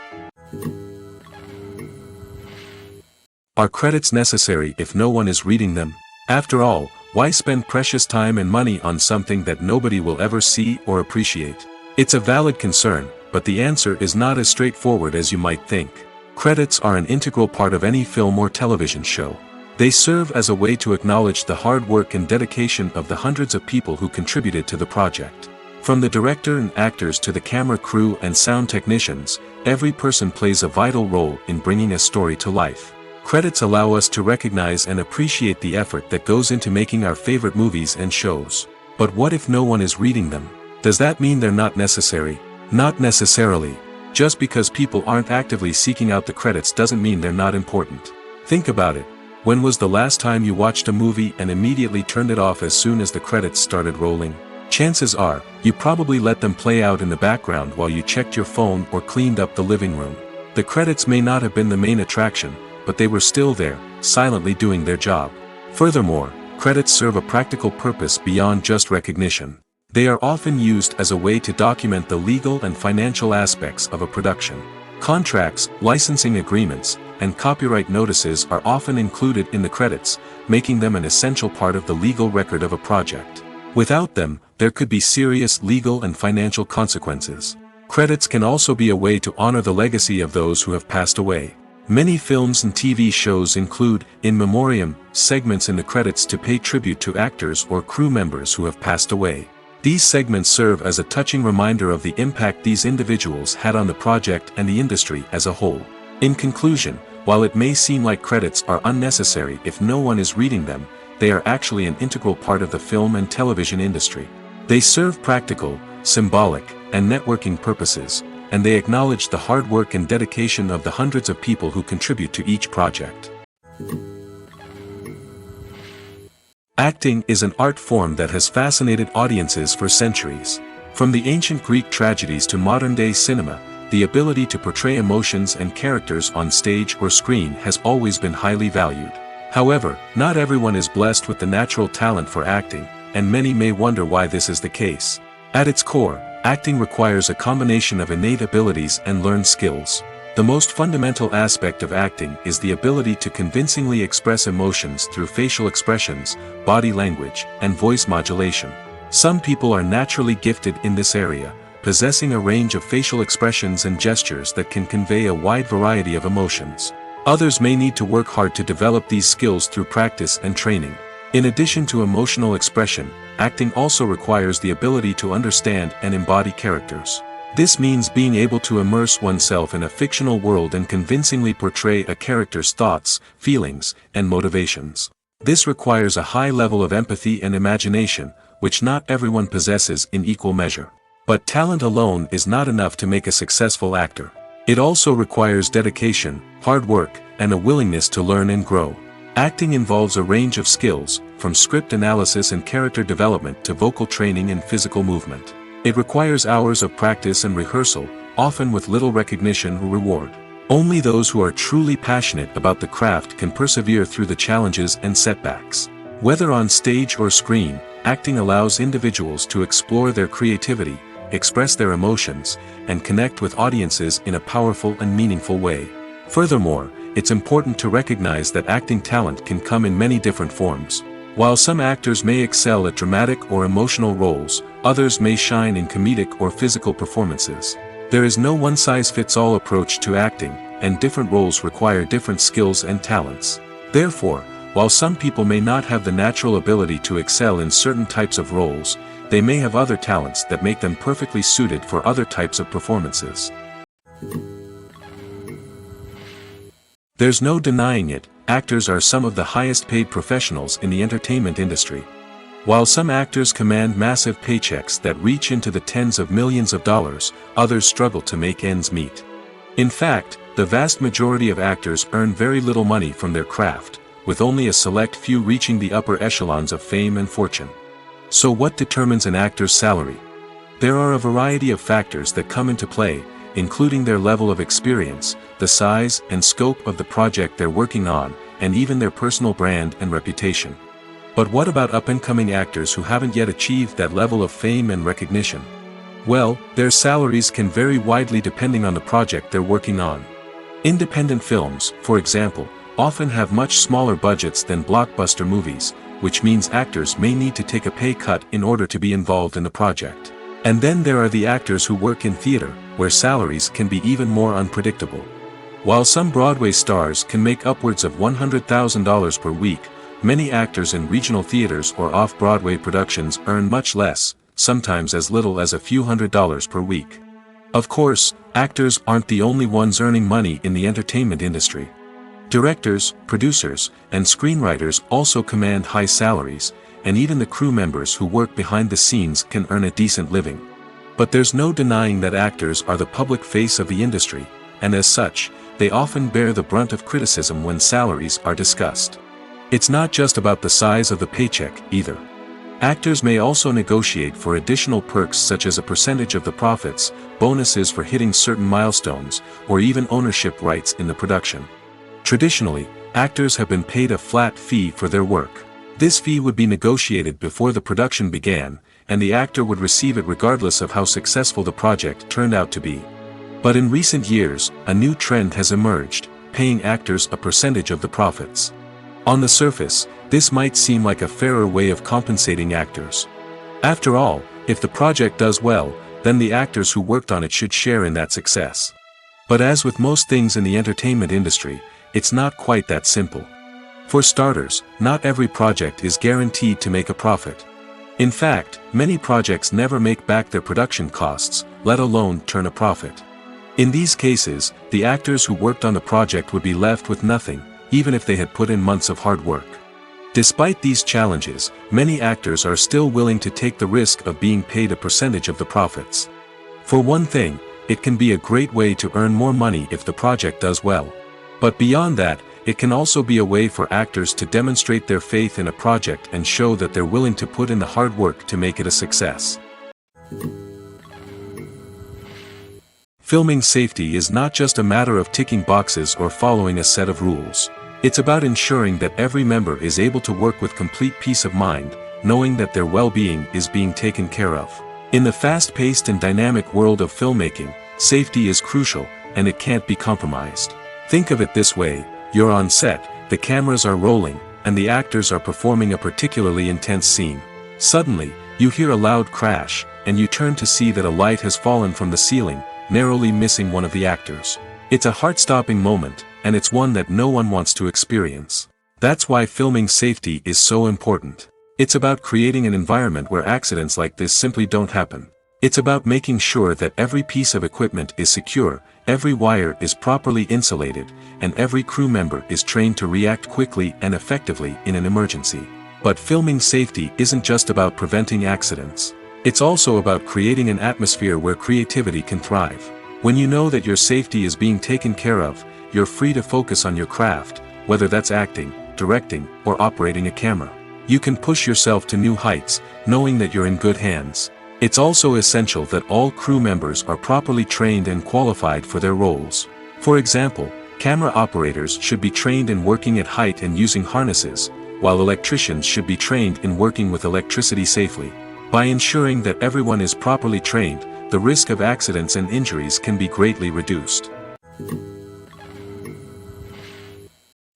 Are credits necessary if no one is reading them? After all, why spend precious time and money on something that nobody will ever see or appreciate? It's a valid concern, but the answer is not as straightforward as you might think. Credits are an integral part of any film or television show. They serve as a way to acknowledge the hard work and dedication of the hundreds of people who contributed to the project. From the director and actors to the camera crew and sound technicians, every person plays a vital role in bringing a story to life. Credits allow us to recognize and appreciate the effort that goes into making our favorite movies and shows. But what if no one is reading them? Does that mean they're not necessary? Not necessarily. Just because people aren't actively seeking out the credits doesn't mean they're not important. Think about it. When was the last time you watched a movie and immediately turned it off as soon as the credits started rolling? Chances are, you probably let them play out in the background while you checked your phone or cleaned up the living room. The credits may not have been the main attraction, but they were still there, silently doing their job. Furthermore, credits serve a practical purpose beyond just recognition. They are often used as a way to document the legal and financial aspects of a production. Contracts, licensing agreements, and copyright notices are often included in the credits, making them an essential part of the legal record of a project. Without them, there could be serious legal and financial consequences. Credits can also be a way to honor the legacy of those who have passed away. Many films and TV shows include, in memoriam, segments in the credits to pay tribute to actors or crew members who have passed away. These segments serve as a touching reminder of the impact these individuals had on the project and the industry as a whole. In conclusion, while it may seem like credits are unnecessary if no one is reading them, they are actually an integral part of the film and television industry. They serve practical, symbolic, and networking purposes, and they acknowledge the hard work and dedication of the hundreds of people who contribute to each project. Acting is an art form that has fascinated audiences for centuries. From the ancient Greek tragedies to modern-day cinema, the ability to portray emotions and characters on stage or screen has always been highly valued. However, not everyone is blessed with the natural talent for acting, and many may wonder why this is the case. At its core, acting requires a combination of innate abilities and learned skills. The most fundamental aspect of acting is the ability to convincingly express emotions through facial expressions, body language, and voice modulation. Some people are naturally gifted in this area, possessing a range of facial expressions and gestures that can convey a wide variety of emotions. Others may need to work hard to develop these skills through practice and training. In addition to emotional expression, acting also requires the ability to understand and embody characters. This means being able to immerse oneself in a fictional world and convincingly portray a character's thoughts, feelings, and motivations. This requires a high level of empathy and imagination, which not everyone possesses in equal measure. But talent alone is not enough to make a successful actor. It also requires dedication, hard work, and a willingness to learn and grow. Acting involves a range of skills, from script analysis and character development to vocal training and physical movement. It requires hours of practice and rehearsal, often with little recognition or reward. Only those who are truly passionate about the craft can persevere through the challenges and setbacks. Whether on stage or screen, acting allows individuals to explore their creativity, express their emotions, and connect with audiences in a powerful and meaningful way. Furthermore, it's important to recognize that acting talent can come in many different forms. While some actors may excel at dramatic or emotional roles, others may shine in comedic or physical performances. There is no one-size-fits-all approach to acting, and different roles require different skills and talents. Therefore, while some people may not have the natural ability to excel in certain types of roles, they may have other talents that make them perfectly suited for other types of performances. There's no denying it, actors are some of the highest paid professionals in the entertainment industry. While some actors command massive paychecks that reach into the tens of millions of dollars, others struggle to make ends meet. In fact, the vast majority of actors earn very little money from their craft, with only a select few reaching the upper echelons of fame and fortune. So what determines an actor's salary? There are a variety of factors that come into play, including their level of experience, the size and scope of the project they're working on, and even their personal brand and reputation. But what about up-and-coming actors who haven't yet achieved that level of fame and recognition? Well, their salaries can vary widely depending on the project they're working on. Independent films, for example, often have much smaller budgets than blockbuster movies, which means actors may need to take a pay cut in order to be involved in the project. And then there are the actors who work in theater, where salaries can be even more unpredictable. While some Broadway stars can make upwards of $100,000 per week, many actors in regional theaters or off-Broadway productions earn much less, sometimes as little as a few $100s per week. Of course, actors aren't the only ones earning money in the entertainment industry. Directors, producers, and screenwriters also command high salaries, and even the crew members who work behind the scenes can earn a decent living. But there's no denying that actors are the public face of the industry, and as such, they often bear the brunt of criticism when salaries are discussed. It's not just about the size of the paycheck, either. Actors may also negotiate for additional perks such as a percentage of the profits, bonuses for hitting certain milestones, or even ownership rights in the production. Traditionally, actors have been paid a flat fee for their work. This fee would be negotiated before the production began, and the actor would receive it regardless of how successful the project turned out to be. But in recent years, a new trend has emerged, paying actors a percentage of the profits. On the surface, this might seem like a fairer way of compensating actors. After all, if the project does well, then the actors who worked on it should share in that success. But as with most things in the entertainment industry, it's not quite that simple. For starters, not every project is guaranteed to make a profit. In fact, many projects never make back their production costs, let alone turn a profit. In these cases, the actors who worked on the project would be left with nothing, even if they had put in months of hard work. Despite these challenges, many actors are still willing to take the risk of being paid a percentage of the profits. For one thing, it can be a great way to earn more money if the project does well. But beyond that, it can also be a way for actors to demonstrate their faith in a project and show that they're willing to put in the hard work to make it a success. Filming safety is not just a matter of ticking boxes or following a set of rules. It's about ensuring that every member is able to work with complete peace of mind, knowing that their well-being is being taken care of. In the fast-paced and dynamic world of filmmaking, safety is crucial, and it can't be compromised. Think of it this way: you're on set, the cameras are rolling, and the actors are performing a particularly intense scene. Suddenly, you hear a loud crash, and you turn to see that a light has fallen from the ceiling, narrowly missing one of the actors. It's a heart-stopping moment, and it's one that no one wants to experience. That's why filming safety is so important. It's about creating an environment where accidents like this simply don't happen. It's about making sure that every piece of equipment is secure, every wire is properly insulated, and every crew member is trained to react quickly and effectively in an emergency. But filming safety isn't just about preventing accidents. It's also about creating an atmosphere where creativity can thrive. When you know that your safety is being taken care of, you're free to focus on your craft, whether that's acting, directing, or operating a camera. You can push yourself to new heights, knowing that you're in good hands. It's also essential that all crew members are properly trained and qualified for their roles. For example, camera operators should be trained in working at height and using harnesses, while electricians should be trained in working with electricity safely. By ensuring that everyone is properly trained, the risk of accidents and injuries can be greatly reduced.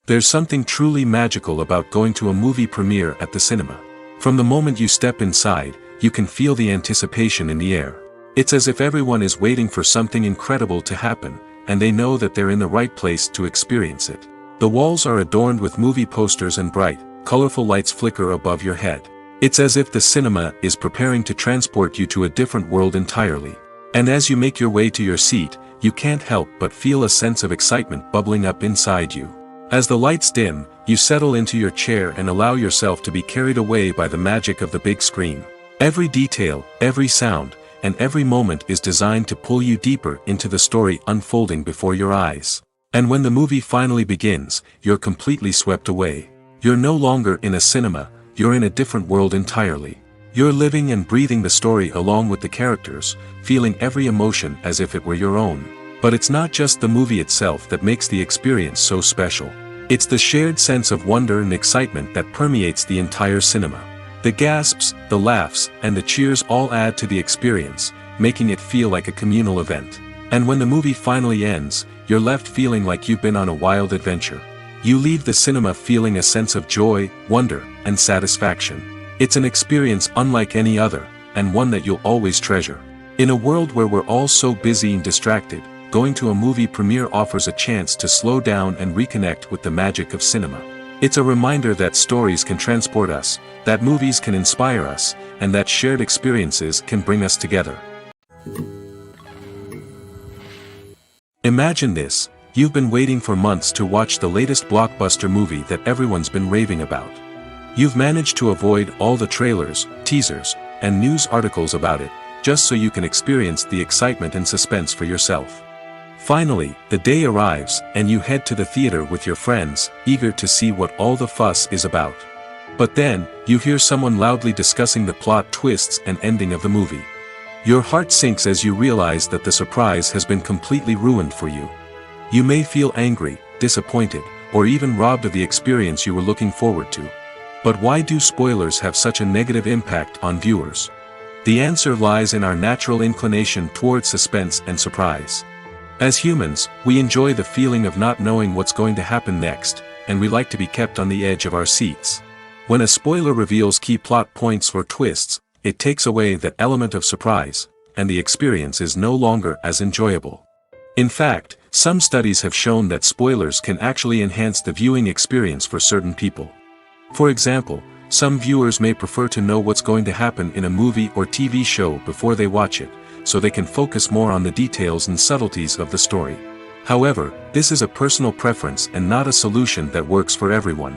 There's something truly magical about going to a movie premiere at the cinema. From the moment you step inside, you can feel the anticipation in the air. It's as if everyone is waiting for something incredible to happen, and they know that they're in the right place to experience it. The walls are adorned with movie posters and bright, colorful lights flicker above your head. It's as if the cinema is preparing to transport you to a different world entirely. And as you make your way to your seat, you can't help but feel a sense of excitement bubbling up inside you. As the lights dim, you settle into your chair and allow yourself to be carried away by the magic of the big screen. Every detail, every sound, and every moment is designed to pull you deeper into the story unfolding before your eyes. And when the movie finally begins, you're completely swept away. You're no longer in a cinema, you're in a different world entirely. You're living and breathing the story along with the characters, feeling every emotion as if it were your own. But it's not just the movie itself that makes the experience so special. It's the shared sense of wonder and excitement that permeates the entire cinema. The gasps, the laughs, and the cheers all add to the experience, making it feel like a communal event. And when the movie finally ends, you're left feeling like you've been on a wild adventure. You leave the cinema feeling a sense of joy, wonder, and satisfaction. It's an experience unlike any other, and one that you'll always treasure. In a world where we're all so busy and distracted, going to a movie premiere offers a chance to slow down and reconnect with the magic of cinema. It's a reminder that stories can transport us, that movies can inspire us, and that shared experiences can bring us together. Imagine this: you've been waiting for months to watch the latest blockbuster movie that everyone's been raving about. You've managed to avoid all the trailers, teasers, and news articles about it, just so you can experience the excitement and suspense for yourself. Finally, the day arrives, and you head to the theater with your friends, eager to see what all the fuss is about. But then, you hear someone loudly discussing the plot twists and ending of the movie. Your heart sinks as you realize that the surprise has been completely ruined for you. You may feel angry, disappointed, or even robbed of the experience you were looking forward to. But why do spoilers have such a negative impact on viewers? The answer lies in our natural inclination towards suspense and surprise. As humans, we enjoy the feeling of not knowing what's going to happen next, and we like to be kept on the edge of our seats. When a spoiler reveals key plot points or twists, it takes away that element of surprise, and the experience is no longer as enjoyable. In fact, some studies have shown that spoilers can actually enhance the viewing experience for certain people. For example, some viewers may prefer to know what's going to happen in a movie or TV show before they watch it, so they can focus more on the details and subtleties of the story. However, this is a personal preference and not a solution that works for everyone.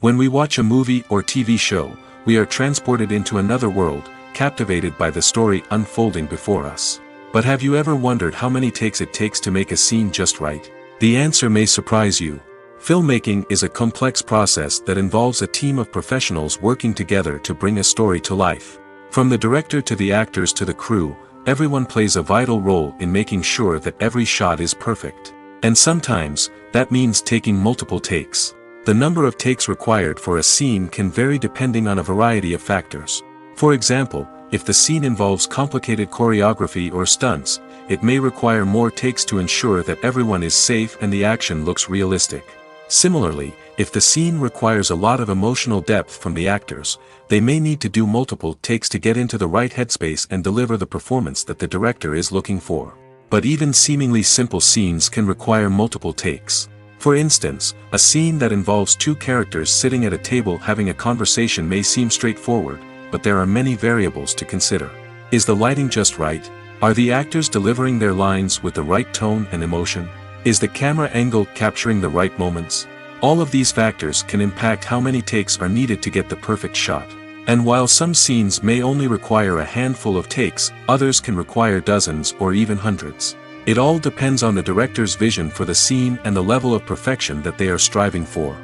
When we watch a movie or TV show, we are transported into another world, captivated by the story unfolding before us. But have you ever wondered how many takes it takes to make a scene just right? The answer may surprise you. Filmmaking is a complex process that involves a team of professionals working together to bring a story to life. From the director to the actors to the crew, everyone plays a vital role in making sure that every shot is perfect. And sometimes, that means taking multiple takes. The number of takes required for a scene can vary depending on a variety of factors. For example, if the scene involves complicated choreography or stunts, it may require more takes to ensure that everyone is safe and the action looks realistic. Similarly, if the scene requires a lot of emotional depth from the actors, they may need to do multiple takes to get into the right headspace and deliver the performance that the director is looking for. But even seemingly simple scenes can require multiple takes. For instance, a scene that involves two characters sitting at a table having a conversation may seem straightforward, but there are many variables to consider. Is the lighting just right? Are the actors delivering their lines with the right tone and emotion? Is the camera angle capturing the right moments? All of these factors can impact how many takes are needed to get the perfect shot. And while some scenes may only require a handful of takes, others can require dozens or even hundreds. It all depends on the director's vision for the scene and the level of perfection that they are striving for.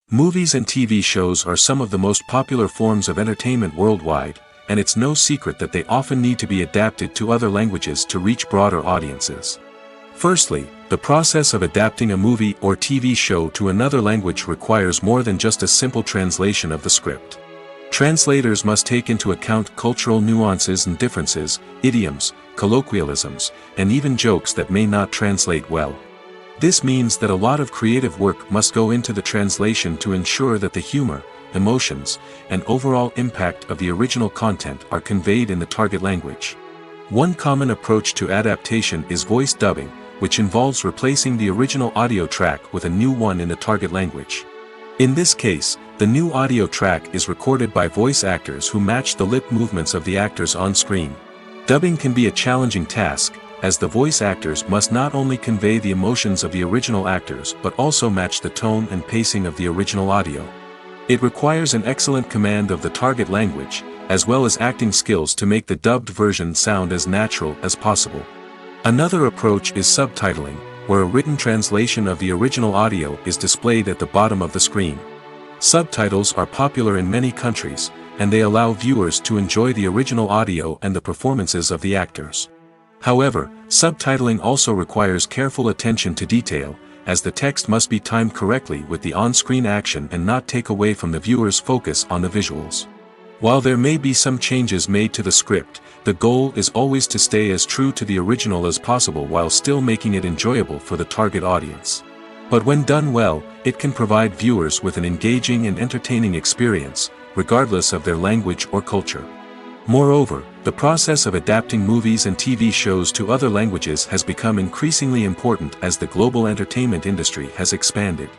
Movies and TV shows are some of the most popular forms of entertainment worldwide, and it's no secret that they often need to be adapted to other languages to reach broader audiences. Firstly, the process of adapting a movie or TV show to another language requires more than just a simple translation of the script. Translators must take into account cultural nuances and differences, idioms, colloquialisms, and even jokes that may not translate well. This means that a lot of creative work must go into the translation to ensure that the humor, emotions, and overall impact of the original content are conveyed in the target language. One common approach to adaptation is voice dubbing, which involves replacing the original audio track with a new one in the target language. In this case, the new audio track is recorded by voice actors who match the lip movements of the actors on screen. Dubbing can be a challenging task, as the voice actors must not only convey the emotions of the original actors but also match the tone and pacing of the original audio. It requires an excellent command of the target language, as well as acting skills to make the dubbed version sound as natural as possible. Another approach is subtitling, where a written translation of the original audio is displayed at the bottom of the screen. Subtitles are popular in many countries, and they allow viewers to enjoy the original audio and the performances of the actors. However, subtitling also requires careful attention to detail, as the text must be timed correctly with the on-screen action and not take away from the viewer's focus on the visuals. While there may be some changes made to the script, the goal is always to stay as true to the original as possible while still making it enjoyable for the target audience. But when done well, it can provide viewers with an engaging and entertaining experience, regardless of their language or culture. Moreover, the process of adapting movies and TV shows to other languages has become increasingly important as the global entertainment industry has expanded.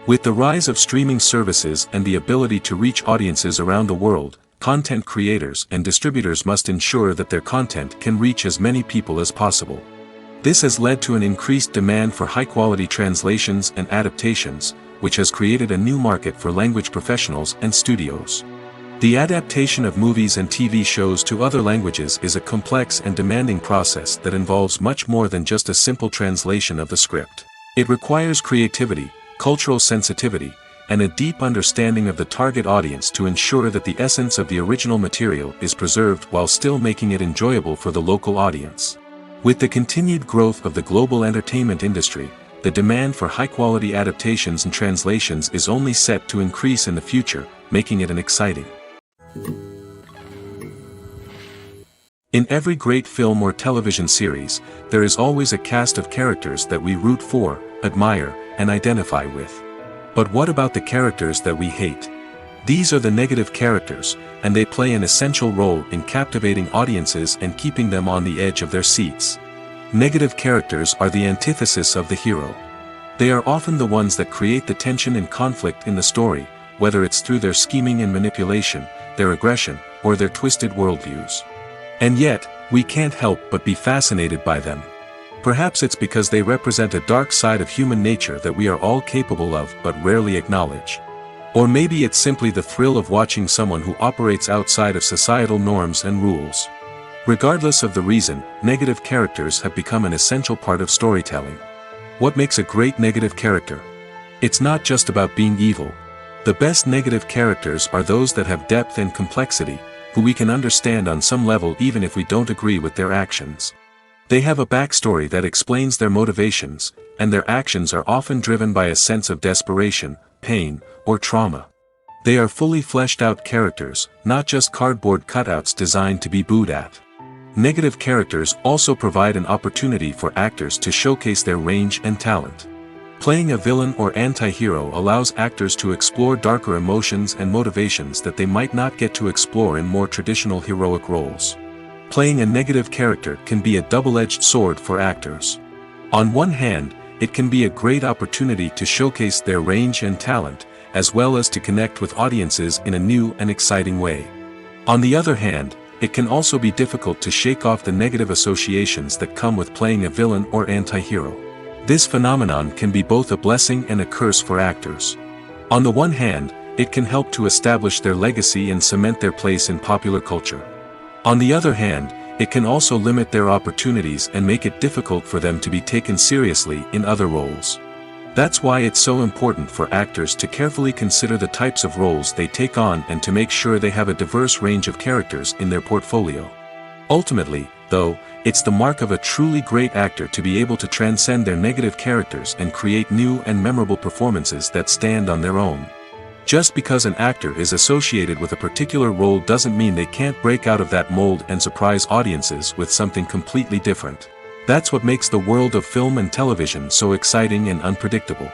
With the rise of streaming services and the ability to reach audiences around the world, content creators and distributors must ensure that their content can reach as many people as possible. This has led to an increased demand for high-quality translations and adaptations, which has created a new market for language professionals and studios. The adaptation of movies and TV shows to other languages is a complex and demanding process that involves much more than just a simple translation of the script. It requires creativity, cultural sensitivity, and a deep understanding of the target audience to ensure that the essence of the original material is preserved while still making it enjoyable for the local audience. With the continued growth of the global entertainment industry, the demand for high-quality adaptations and translations is only set to increase in the future, making it an exciting. In every great film or television series, there is always a cast of characters that we root for, admire, and identify with. But what about the characters that we hate? These are the negative characters, and they play an essential role in captivating audiences and keeping them on the edge of their seats. Negative characters are the antithesis of the hero. They are often the ones that create the tension and conflict in the story, whether it's through their scheming and manipulation, their aggression, or their twisted worldviews. And yet, we can't help but be fascinated by them. Perhaps it's because they represent a dark side of human nature that we are all capable of but rarely acknowledge. Or maybe it's simply the thrill of watching someone who operates outside of societal norms and rules. Regardless of the reason, negative characters have become an essential part of storytelling. What makes a great negative character? It's not just about being evil. The best negative characters are those that have depth and complexity, who we can understand on some level even if we don't agree with their actions. They have a backstory that explains their motivations, and their actions are often driven by a sense of desperation, pain, or trauma. They are fully fleshed out characters, not just cardboard cutouts designed to be booed at. Negative characters also provide an opportunity for actors to showcase their range and talent. Playing a villain or anti-hero allows actors to explore darker emotions and motivations that they might not get to explore in more traditional heroic roles. Playing a negative character can be a double-edged sword for actors. On one hand, it can be a great opportunity to showcase their range and talent, as well as to connect with audiences in a new and exciting way. On the other hand, it can also be difficult to shake off the negative associations that come with playing a villain or anti-hero. This phenomenon can be both a blessing and a curse for actors. On the one hand, it can help to establish their legacy and cement their place in popular culture. On the other hand, it can also limit their opportunities and make it difficult for them to be taken seriously in other roles. That's why it's so important for actors to carefully consider the types of roles they take on and to make sure they have a diverse range of characters in their portfolio. Ultimately, though, it's the mark of a truly great actor to be able to transcend their negative characters and create new and memorable performances that stand on their own. Just because an actor is associated with a particular role doesn't mean they can't break out of that mold and surprise audiences with something completely different. That's what makes the world of film and television so exciting and unpredictable.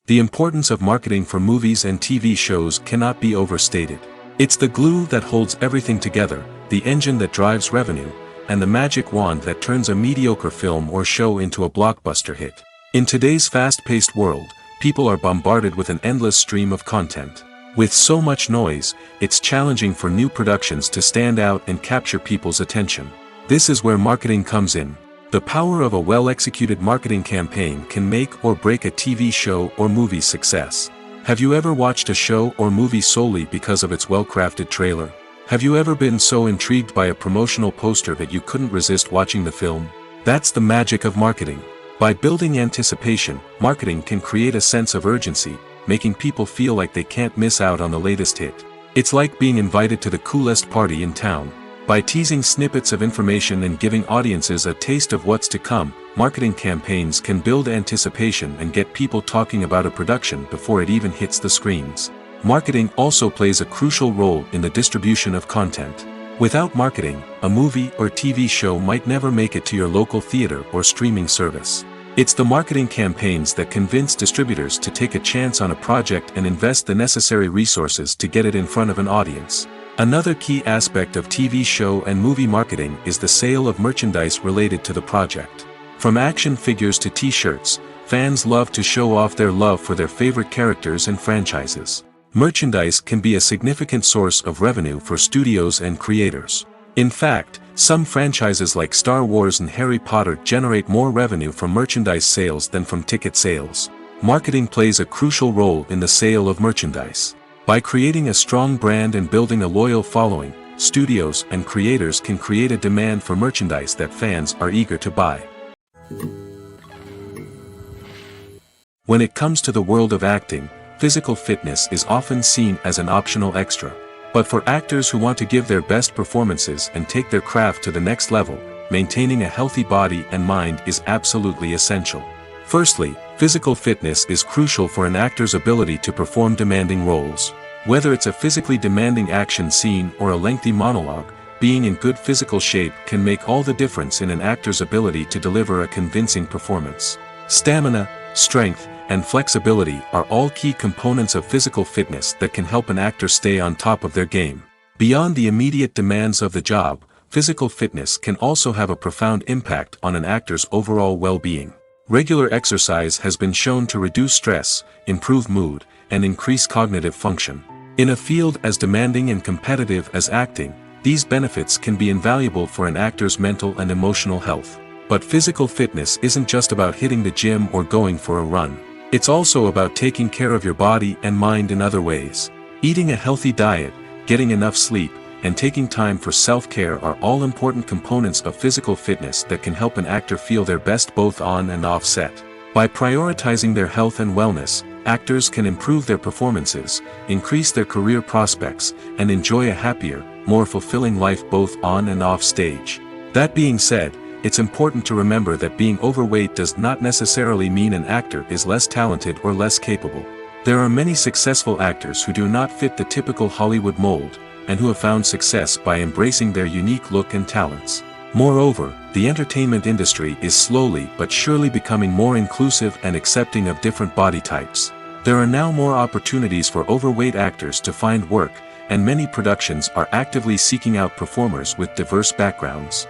The importance of marketing for movies and TV shows cannot be overstated. It's the glue that holds everything together, the engine that drives revenue, and the magic wand that turns a mediocre film or show into a blockbuster hit. In today's fast-paced world, people are bombarded with an endless stream of content. With so much noise, it's challenging for new productions to stand out and capture people's attention. This is where marketing comes in. The power of a well-executed marketing campaign can make or break a TV show or movie's success. Have you ever watched a show or movie solely because of its well-crafted trailer? Have you ever been so intrigued by a promotional poster that you couldn't resist watching the film? That's the magic of marketing. By building anticipation, marketing can create a sense of urgency, making people feel like they can't miss out on the latest hit. It's like being invited to the coolest party in town. By teasing snippets of information and giving audiences a taste of what's to come, marketing campaigns can build anticipation and get people talking about a production before it even hits the screens. Marketing also plays a crucial role in the distribution of content. Without marketing, a movie or TV show might never make it to your local theater or streaming service. It's the marketing campaigns that convince distributors to take a chance on a project and invest the necessary resources to get it in front of an audience. Another key aspect of TV show and movie marketing is the sale of merchandise related to the project. From action figures to t-shirts, fans love to show off their love for their favorite characters and franchises. Merchandise can be a significant source of revenue for studios and creators. In fact, some franchises like Star Wars and Harry Potter generate more revenue from merchandise sales than from ticket sales. Marketing plays a crucial role in the sale of merchandise. By creating a strong brand and building a loyal following, studios and creators can create a demand for merchandise that fans are eager to buy. When it comes to the world of acting, physical fitness is often seen as an optional extra. But for actors who want to give their best performances and take their craft to the next level, maintaining a healthy body and mind is absolutely essential. Firstly, physical fitness is crucial for an actor's ability to perform demanding roles. Whether it's a physically demanding action scene or a lengthy monologue, being in good physical shape can make all the difference in an actor's ability to deliver a convincing performance. Stamina, strength, and flexibility are all key components of physical fitness that can help an actor stay on top of their game. Beyond the immediate demands of the job, physical fitness can also have a profound impact on an actor's overall well-being. Regular exercise has been shown to reduce stress, improve mood, and increase cognitive function. In a field as demanding and competitive as acting, these benefits can be invaluable for an actor's mental and emotional health. But physical fitness isn't just about hitting the gym or going for a run. It's also about taking care of your body and mind in other ways. Eating a healthy diet, getting enough sleep, and taking time for self-care are all important components of physical fitness that can help an actor feel their best both on and off set. By prioritizing their health and wellness, actors can improve their performances, increase their career prospects, and enjoy a happier, more fulfilling life both on and off stage. That being said, it's important to remember that being overweight does not necessarily mean an actor is less talented or less capable. There are many successful actors who do not fit the typical Hollywood mold, and who have found success by embracing their unique look and talents. Moreover, the entertainment industry is slowly but surely becoming more inclusive and accepting of different body types. There are now more opportunities for overweight actors to find work, and many productions are actively seeking out performers with diverse backgrounds.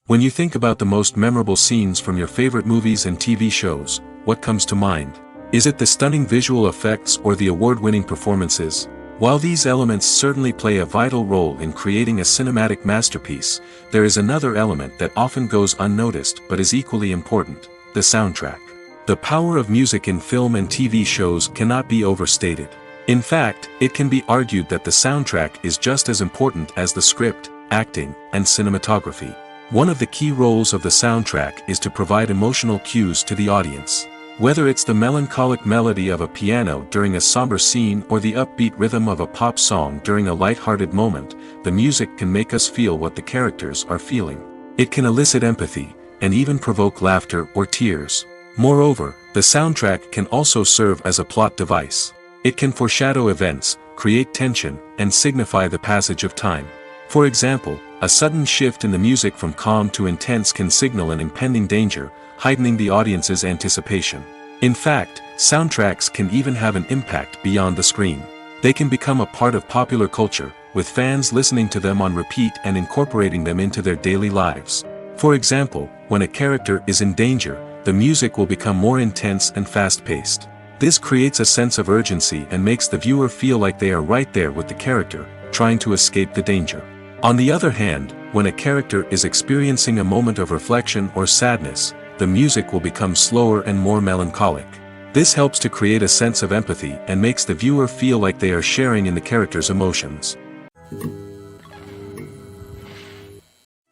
When you think about the most memorable scenes from your favorite movies and TV shows, what comes to mind? Is it the stunning visual effects or the award-winning performances? While these elements certainly play a vital role in creating a cinematic masterpiece, there is another element that often goes unnoticed but is equally important: the soundtrack. The power of music in film and TV shows cannot be overstated. In fact, it can be argued that the soundtrack is just as important as the script, acting, and cinematography. One of the key roles of the soundtrack is to provide emotional cues to the audience. Whether it's the melancholic melody of a piano during a somber scene or the upbeat rhythm of a pop song during a light-hearted moment, the music can make us feel what the characters are feeling. It can elicit empathy, and even provoke laughter or tears. Moreover, the soundtrack can also serve as a plot device. It can foreshadow events, create tension, and signify the passage of time. For example, a sudden shift in the music from calm to intense can signal an impending danger, heightening the audience's anticipation. In fact, soundtracks can even have an impact beyond the screen. They can become a part of popular culture, with fans listening to them on repeat and incorporating them into their daily lives. For example, when a character is in danger, the music will become more intense and fast-paced. This creates a sense of urgency and makes the viewer feel like they are right there with the character, trying to escape the danger. On the other hand, when a character is experiencing a moment of reflection or sadness, the music will become slower and more melancholic. This helps to create a sense of empathy and makes the viewer feel like they are sharing in the character's emotions.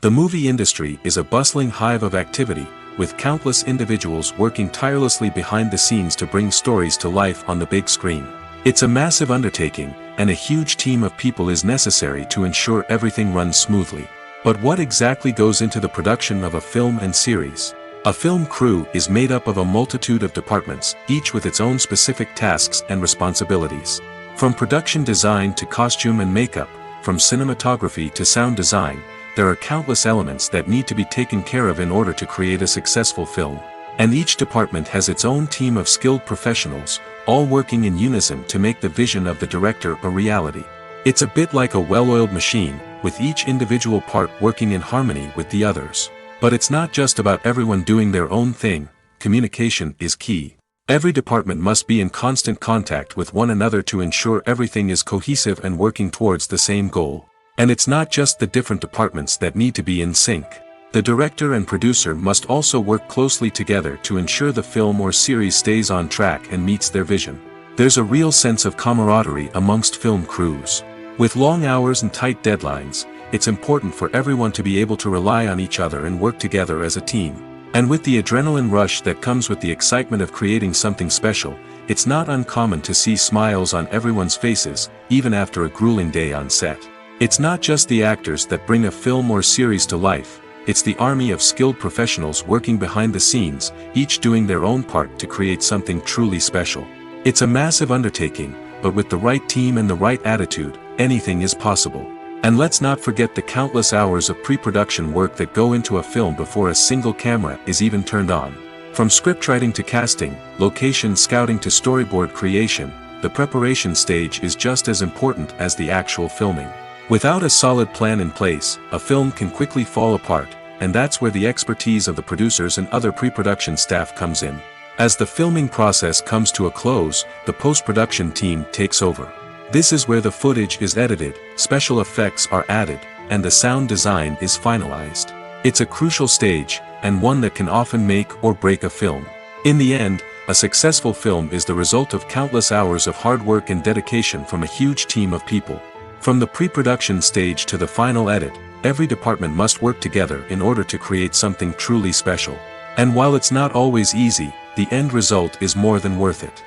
The movie industry is a bustling hive of activity, with countless individuals working tirelessly behind the scenes to bring stories to life on the big screen. It's a massive undertaking, and a huge team of people is necessary to ensure everything runs smoothly. But what exactly goes into the production of a film and series? A film crew is made up of a multitude of departments, each with its own specific tasks and responsibilities. From production design to costume and makeup, from cinematography to sound design, there are countless elements that need to be taken care of in order to create a successful film. And each department has its own team of skilled professionals, all working in unison to make the vision of the director a reality. It's a bit like a well-oiled machine, with each individual part working in harmony with the others. But it's not just about everyone doing their own thing. Communication is key. Every department must be in constant contact with one another to ensure everything is cohesive and working towards the same goal. And it's not just the different departments that need to be in sync. The director and producer must also work closely together to ensure the film or series stays on track and meets their vision. There's a real sense of camaraderie amongst film crews. With long hours and tight deadlines, it's important for everyone to be able to rely on each other and work together as a team. And with the adrenaline rush that comes with the excitement of creating something special, it's not uncommon to see smiles on everyone's faces, even after a grueling day on set. It's not just the actors that bring a film or series to life. It's the army of skilled professionals working behind the scenes, each doing their own part to create something truly special. It's a massive undertaking, but with the right team and the right attitude, anything is possible. And let's not forget the countless hours of pre-production work that go into a film before a single camera is even turned on. From scriptwriting to casting, location scouting to storyboard creation, the preparation stage is just as important as the actual filming. Without a solid plan in place, a film can quickly fall apart, and that's where the expertise of the producers and other pre-production staff comes in. As the filming process comes to a close, the post-production team takes over. This is where the footage is edited, special effects are added, and the sound design is finalized. It's a crucial stage, and one that can often make or break a film. In the end, a successful film is the result of countless hours of hard work and dedication from a huge team of people. From the pre-production stage to the final edit, every department must work together in order to create something truly special. And while it's not always easy, the end result is more than worth it.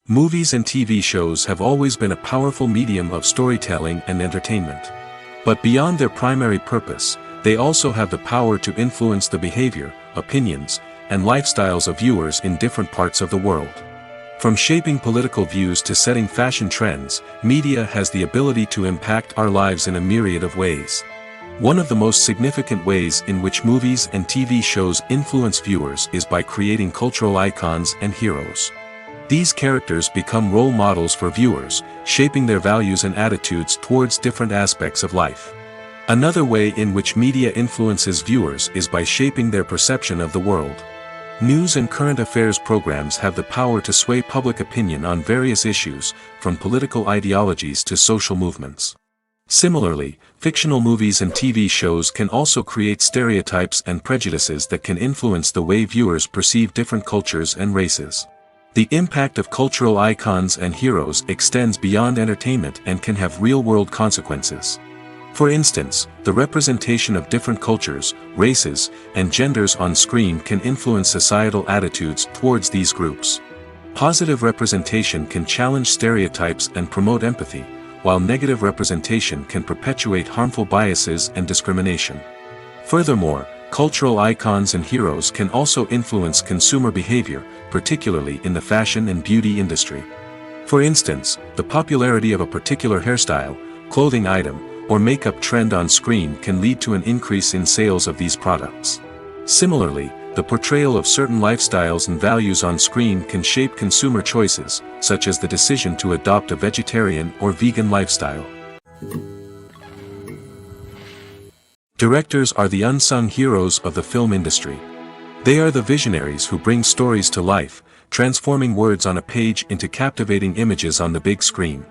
Movies and TV shows have always been a powerful medium of storytelling and entertainment. But beyond their primary purpose, they also have the power to influence the behavior, opinions, and lifestyles of viewers in different parts of the world. From shaping political views to setting fashion trends, media has the ability to impact our lives in a myriad of ways. One of the most significant ways in which movies and TV shows influence viewers is by creating cultural icons and heroes. These characters become role models for viewers, shaping their values and attitudes towards different aspects of life. Another way in which media influences viewers is by shaping their perception of the world. News and current affairs programs have the power to sway public opinion on various issues, from political ideologies to social movements. Similarly, fictional movies and TV shows can also create stereotypes and prejudices that can influence the way viewers perceive different cultures and races. The impact of cultural icons and heroes extends beyond entertainment and can have real-world consequences. For instance, the representation of different cultures, races, and genders on screen can influence societal attitudes towards these groups. Positive representation can challenge stereotypes and promote empathy, while negative representation can perpetuate harmful biases and discrimination. Furthermore, cultural icons and heroes can also influence consumer behavior, particularly in the fashion and beauty industry. For instance, the popularity of a particular hairstyle, clothing item, or makeup trend on screen can lead to an increase in sales of these products. Similarly, the portrayal of certain lifestyles and values on screen can shape consumer choices, such as the decision to adopt a vegetarian or vegan lifestyle. Directors are the unsung heroes of the film industry. They are the visionaries who bring stories to life, transforming words on a page into captivating images on the big screen.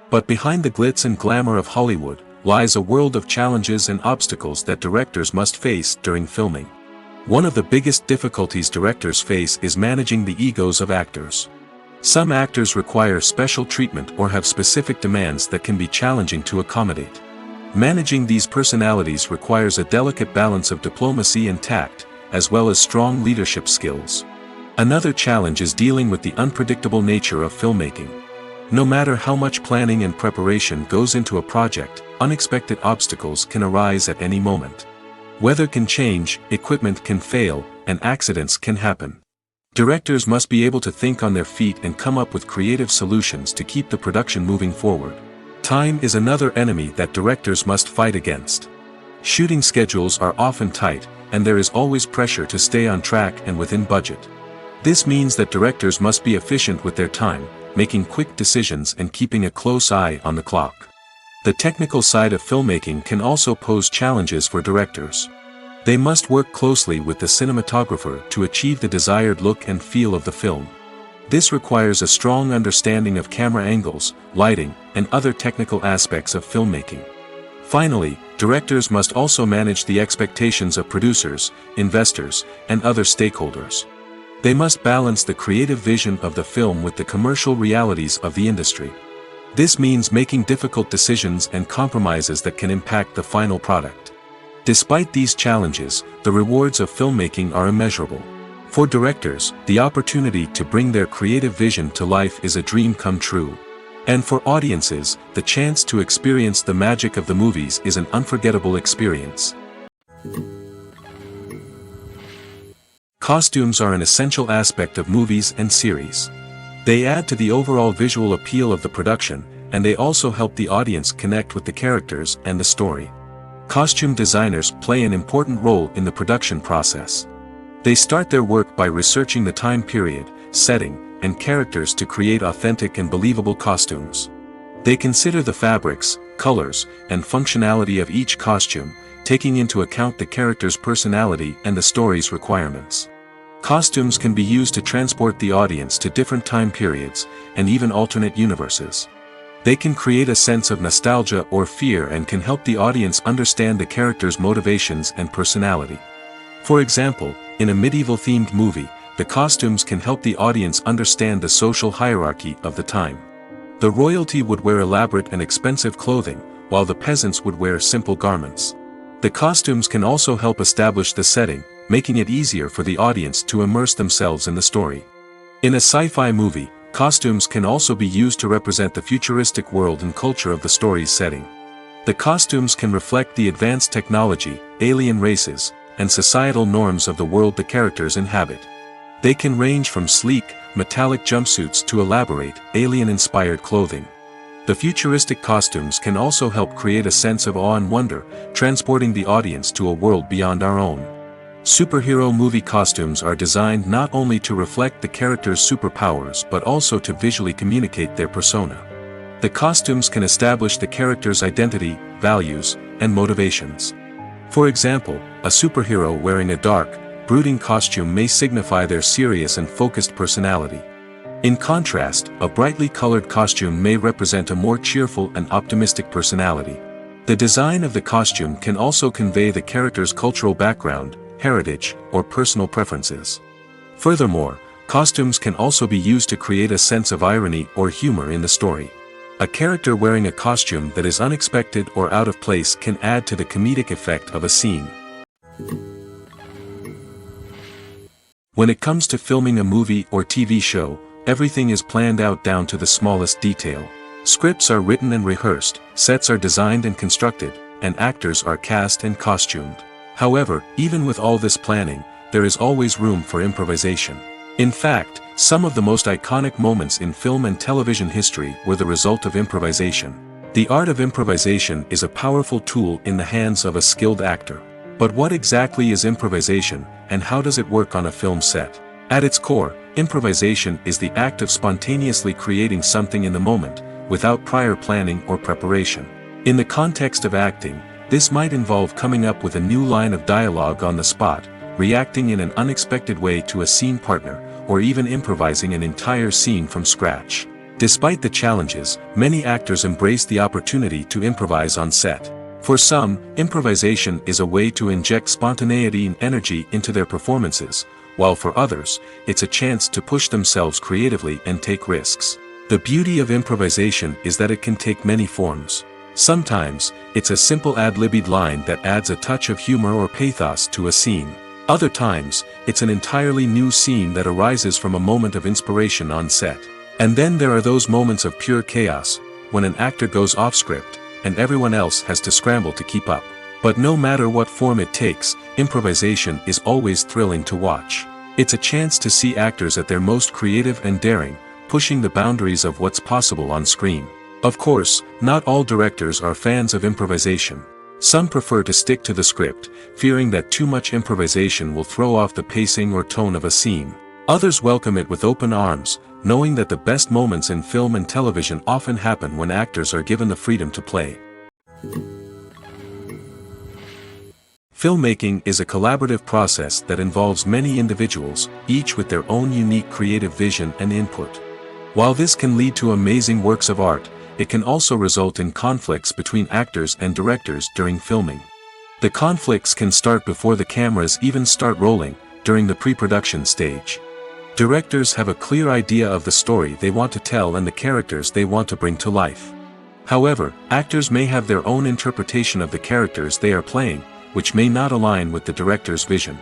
But behind the glitz and glamour of Hollywood lies a world of challenges and obstacles that directors must face during filming. One of the biggest difficulties directors face is managing the egos of actors. Some actors require special treatment or have specific demands that can be challenging to accommodate. Managing these personalities requires a delicate balance of diplomacy and tact, as well as strong leadership skills. Another challenge is dealing with the unpredictable nature of filmmaking. No matter how much planning and preparation goes into a project, unexpected obstacles can arise at any moment. Weather can change, equipment can fail, and accidents can happen. Directors must be able to think on their feet and come up with creative solutions to keep the production moving forward. Time is another enemy that directors must fight against. Shooting schedules are often tight, and there is always pressure to stay on track and within budget. This means that directors must be efficient with their time, making quick decisions and keeping a close eye on the clock. The technical side of filmmaking can also pose challenges for directors. They must work closely with the cinematographer to achieve the desired look and feel of the film. This requires a strong understanding of camera angles, lighting, and other technical aspects of filmmaking. Finally, directors must also manage the expectations of producers, investors, and other stakeholders. They must balance the creative vision of the film with the commercial realities of the industry. This means making difficult decisions and compromises that can impact the final product. Despite these challenges, the rewards of filmmaking are immeasurable. For directors, the opportunity to bring their creative vision to life is a dream come true. And for audiences, the chance to experience the magic of the movies is an unforgettable experience. Costumes are an essential aspect of movies and series. They add to the overall visual appeal of the production, and they also help the audience connect with the characters and the story. Costume designers play an important role in the production process. They start their work by researching the time period, setting, and characters to create authentic and believable costumes. They consider the fabrics, colors, and functionality of each costume, taking into account the character's personality and the story's requirements. Costumes can be used to transport the audience to different time periods, and even alternate universes. They can create a sense of nostalgia or fear and can help the audience understand the character's motivations and personality. For example, in a medieval-themed movie, the costumes can help the audience understand the social hierarchy of the time. The royalty would wear elaborate and expensive clothing, while the peasants would wear simple garments. The costumes can also help establish the setting, making it easier for the audience to immerse themselves in the story. In a sci-fi movie, costumes can also be used to represent the futuristic world and culture of the story's setting. The costumes can reflect the advanced technology, alien races, and societal norms of the world the characters inhabit. They can range from sleek, metallic jumpsuits to elaborate, alien-inspired clothing. The futuristic costumes can also help create a sense of awe and wonder, transporting the audience to a world beyond our own. Superhero movie costumes are designed not only to reflect the character's superpowers but also to visually communicate their persona. The costumes can establish the character's identity, values, and motivations. For example, a superhero wearing a dark, brooding costume may signify their serious and focused personality. In contrast, a brightly colored costume may represent a more cheerful and optimistic personality. The design of the costume can also convey the character's cultural background, heritage, or personal preferences. Furthermore, costumes can also be used to create a sense of irony or humor in the story. A character wearing a costume that is unexpected or out of place can add to the comedic effect of a scene. When it comes to filming a movie or TV show, everything is planned out down to the smallest detail. Scripts are written and rehearsed, sets are designed and constructed, and actors are cast and costumed. However, even with all this planning, there is always room for improvisation. In fact, some of the most iconic moments in film and television history were the result of improvisation. The art of improvisation is a powerful tool in the hands of a skilled actor. But what exactly is improvisation, and how does it work on a film set? At its core, improvisation is the act of spontaneously creating something in the moment, without prior planning or preparation. In the context of acting, this might involve coming up with a new line of dialogue on the spot, reacting in an unexpected way to a scene partner, or even improvising an entire scene from scratch. Despite the challenges, many actors embrace the opportunity to improvise on set. For some, improvisation is a way to inject spontaneity and energy into their performances, while for others, it's a chance to push themselves creatively and take risks. The beauty of improvisation is that it can take many forms. Sometimes, it's a simple ad-libbed line that adds a touch of humor or pathos to a scene. Other times, it's an entirely new scene that arises from a moment of inspiration on set. And then there are those moments of pure chaos, when an actor goes off script, and everyone else has to scramble to keep up. But no matter what form it takes, improvisation is always thrilling to watch. It's a chance to see actors at their most creative and daring, pushing the boundaries of what's possible on screen. Of course, not all directors are fans of improvisation. Some prefer to stick to the script, fearing that too much improvisation will throw off the pacing or tone of a scene. Others welcome it with open arms, knowing that the best moments in film and television often happen when actors are given the freedom to play. Filmmaking is a collaborative process that involves many individuals, each with their own unique creative vision and input. While this can lead to amazing works of art, it can also result in conflicts between actors and directors during filming. The conflicts can start before the cameras even start rolling, during the pre-production stage. Directors have a clear idea of the story they want to tell and the characters they want to bring to life. However, actors may have their own interpretation of the characters they are playing, which may not align with the director's vision.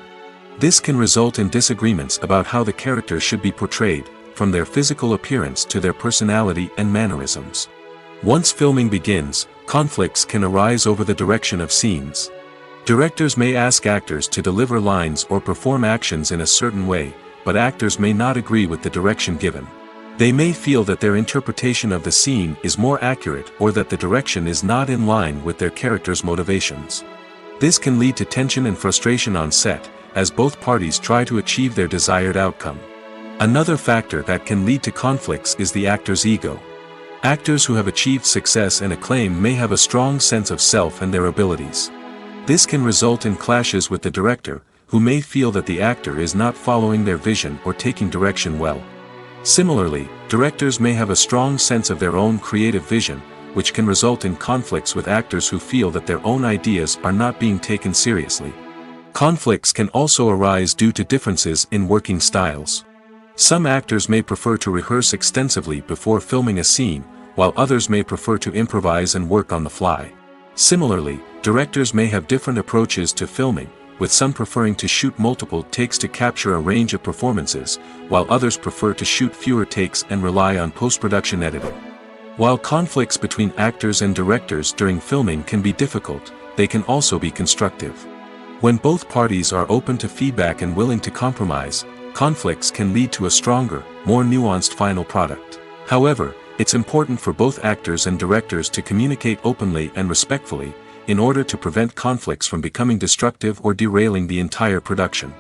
This can result in disagreements about how the characters should be portrayed, from their physical appearance to their personality and mannerisms. Once filming begins, conflicts can arise over the direction of scenes. Directors may ask actors to deliver lines or perform actions in a certain way, but actors may not agree with the direction given. They may feel that their interpretation of the scene is more accurate or that the direction is not in line with their character's motivations. This can lead to tension and frustration on set, as both parties try to achieve their desired outcome. Another factor that can lead to conflicts is the actor's ego. Actors who have achieved success and acclaim may have a strong sense of self and their abilities. This can result in clashes with the director, who may feel that the actor is not following their vision or taking direction well. Similarly, directors may have a strong sense of their own creative vision, which can result in conflicts with actors who feel that their own ideas are not being taken seriously. Conflicts can also arise due to differences in working styles. Some actors may prefer to rehearse extensively before filming a scene, while others may prefer to improvise and work on the fly. Similarly, directors may have different approaches to filming, with some preferring to shoot multiple takes to capture a range of performances, while others prefer to shoot fewer takes and rely on post-production editing. While conflicts between actors and directors during filming can be difficult, they can also be constructive. When both parties are open to feedback and willing to compromise, conflicts can lead to a stronger, more nuanced final product. However, it's important for both actors and directors to communicate openly and respectfully, in order to prevent conflicts from becoming destructive or derailing the entire production.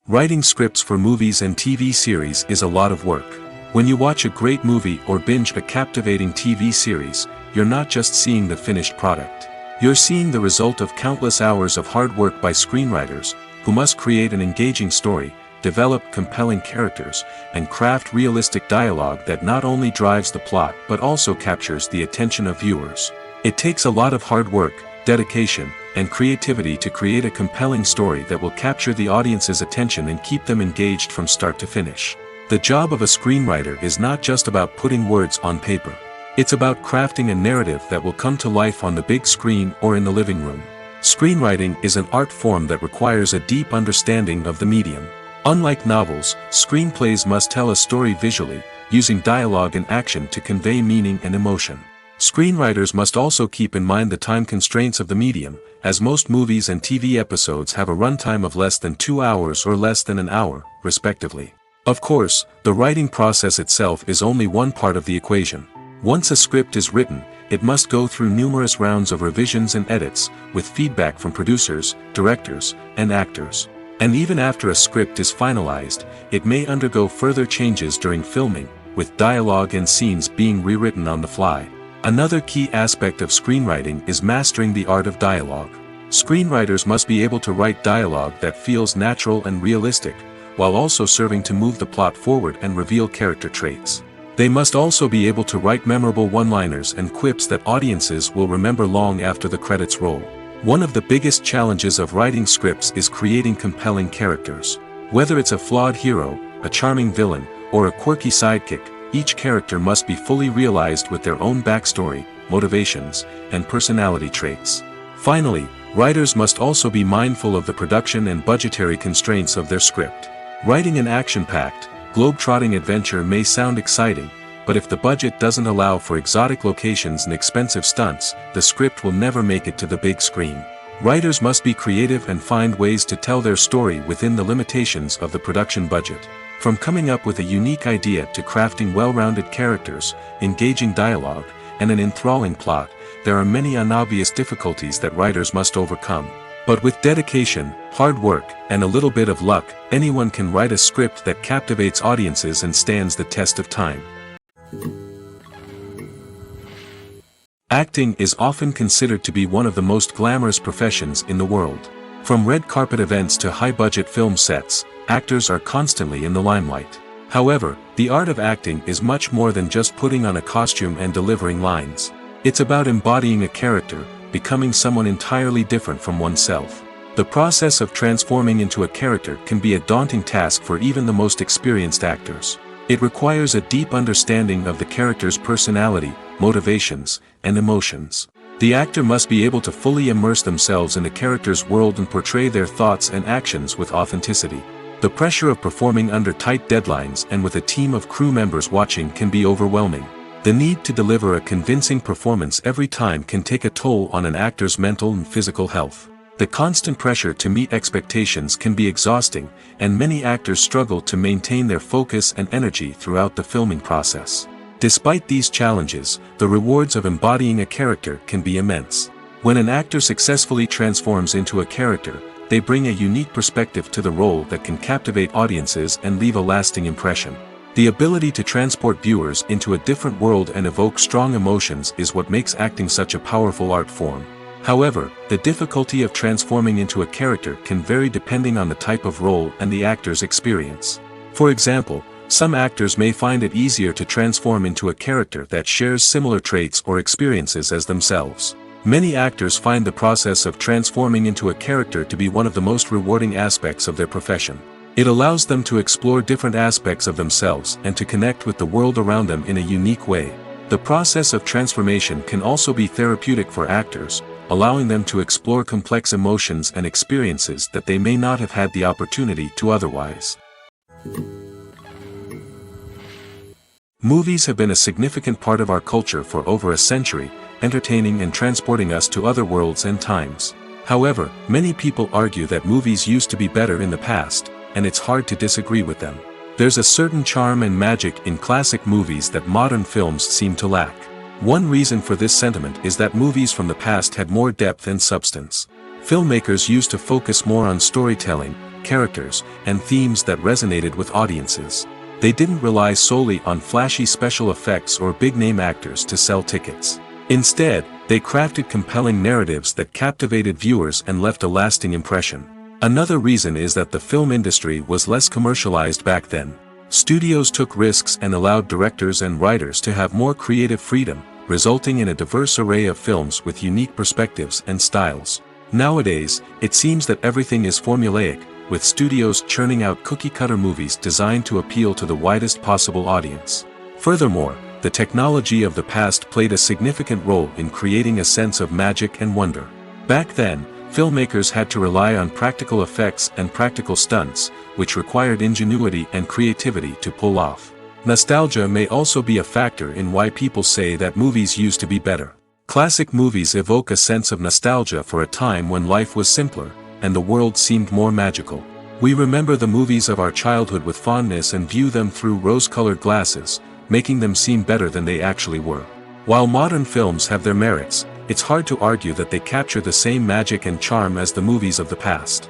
Writing scripts for movies and TV series is a lot of work. When you watch a great movie or binge a captivating TV series, you're not just seeing the finished product. You're seeing the result of countless hours of hard work by screenwriters, who must create an engaging story, develop compelling characters, and craft realistic dialogue that not only drives the plot but also captures the attention of viewers. It takes a lot of hard work, dedication, and creativity to create a compelling story that will capture the audience's attention and keep them engaged from start to finish. The job of a screenwriter is not just about putting words on paper. It's about crafting a narrative that will come to life on the big screen or in the living room. Screenwriting is an art form that requires a deep understanding of the medium. Unlike novels, screenplays must tell a story visually, using dialogue and action to convey meaning and emotion. Screenwriters must also keep in mind the time constraints of the medium, as most movies and TV episodes have a runtime of less than 2 hours or less than an hour, respectively. Of course, the writing process itself is only one part of the equation. Once a script is written, it must go through numerous rounds of revisions and edits, with feedback from producers, directors, and actors. And even after a script is finalized, it may undergo further changes during filming, with dialogue and scenes being rewritten on the fly. Another key aspect of screenwriting is mastering the art of dialogue. Screenwriters must be able to write dialogue that feels natural and realistic, while also serving to move the plot forward and reveal character traits. They must also be able to write memorable one-liners and quips that audiences will remember long after the credits roll. One of the biggest challenges of writing scripts is creating compelling characters. Whether it's a flawed hero, a charming villain, or a quirky sidekick, each character must be fully realized with their own backstory, motivations, and personality traits. Finally, writers must also be mindful of the production and budgetary constraints of their script. Writing an action-packed, globe-trotting adventure may sound exciting, but if the budget doesn't allow for exotic locations and expensive stunts, the script will never make it to the big screen. Writers must be creative and find ways to tell their story within the limitations of the production budget. From coming up with a unique idea to crafting well-rounded characters, engaging dialogue, and an enthralling plot, there are many unobvious difficulties that writers must overcome. But with dedication, hard work, and a little bit of luck, anyone can write a script that captivates audiences and stands the test of time. Acting is often considered to be one of the most glamorous professions in the world. From red carpet events to high-budget film sets, actors are constantly in the limelight. However, the art of acting is much more than just putting on a costume and delivering lines. It's about embodying a character, becoming someone entirely different from oneself. The process of transforming into a character can be a daunting task for even the most experienced actors. It requires a deep understanding of the character's personality, motivations, and emotions. The actor must be able to fully immerse themselves in the character's world and portray their thoughts and actions with authenticity. The pressure of performing under tight deadlines and with a team of crew members watching can be overwhelming. The need to deliver a convincing performance every time can take a toll on an actor's mental and physical health. The constant pressure to meet expectations can be exhausting, and many actors struggle to maintain their focus and energy throughout the filming process. Despite these challenges, the rewards of embodying a character can be immense. When an actor successfully transforms into a character, they bring a unique perspective to the role that can captivate audiences and leave a lasting impression. The ability to transport viewers into a different world and evoke strong emotions is what makes acting such a powerful art form. However, the difficulty of transforming into a character can vary depending on the type of role and the actor's experience. For example, some actors may find it easier to transform into a character that shares similar traits or experiences as themselves. Many actors find the process of transforming into a character to be one of the most rewarding aspects of their profession. It allows them to explore different aspects of themselves and to connect with the world around them in a unique way. The process of transformation can also be therapeutic for actors, allowing them to explore complex emotions and experiences that they may not have had the opportunity to otherwise. Movies have been a significant part of our culture for over a century, entertaining and transporting us to other worlds and times. However, many people argue that movies used to be better in the past, and it's hard to disagree with them. There's a certain charm and magic in classic movies that modern films seem to lack. One reason for this sentiment is that movies from the past had more depth and substance. Filmmakers used to focus more on storytelling, characters, and themes that resonated with audiences. They didn't rely solely on flashy special effects or big-name actors to sell tickets. Instead, they crafted compelling narratives that captivated viewers and left a lasting impression. Another reason is that the film industry was less commercialized back then. Studios took risks and allowed directors and writers to have more creative freedom, resulting in a diverse array of films with unique perspectives and styles. Nowadays, it seems that everything is formulaic, with studios churning out cookie-cutter movies designed to appeal to the widest possible audience. Furthermore, the technology of the past played a significant role in creating a sense of magic and wonder. Back then, filmmakers had to rely on practical effects and practical stunts, which required ingenuity and creativity to pull off. Nostalgia may also be a factor in why people say that movies used to be better. Classic movies evoke a sense of nostalgia for a time when life was simpler, and the world seemed more magical. We remember the movies of our childhood with fondness and view them through rose-colored glasses, making them seem better than they actually were. While modern films have their merits, it's hard to argue that they capture the same magic and charm as the movies of the past.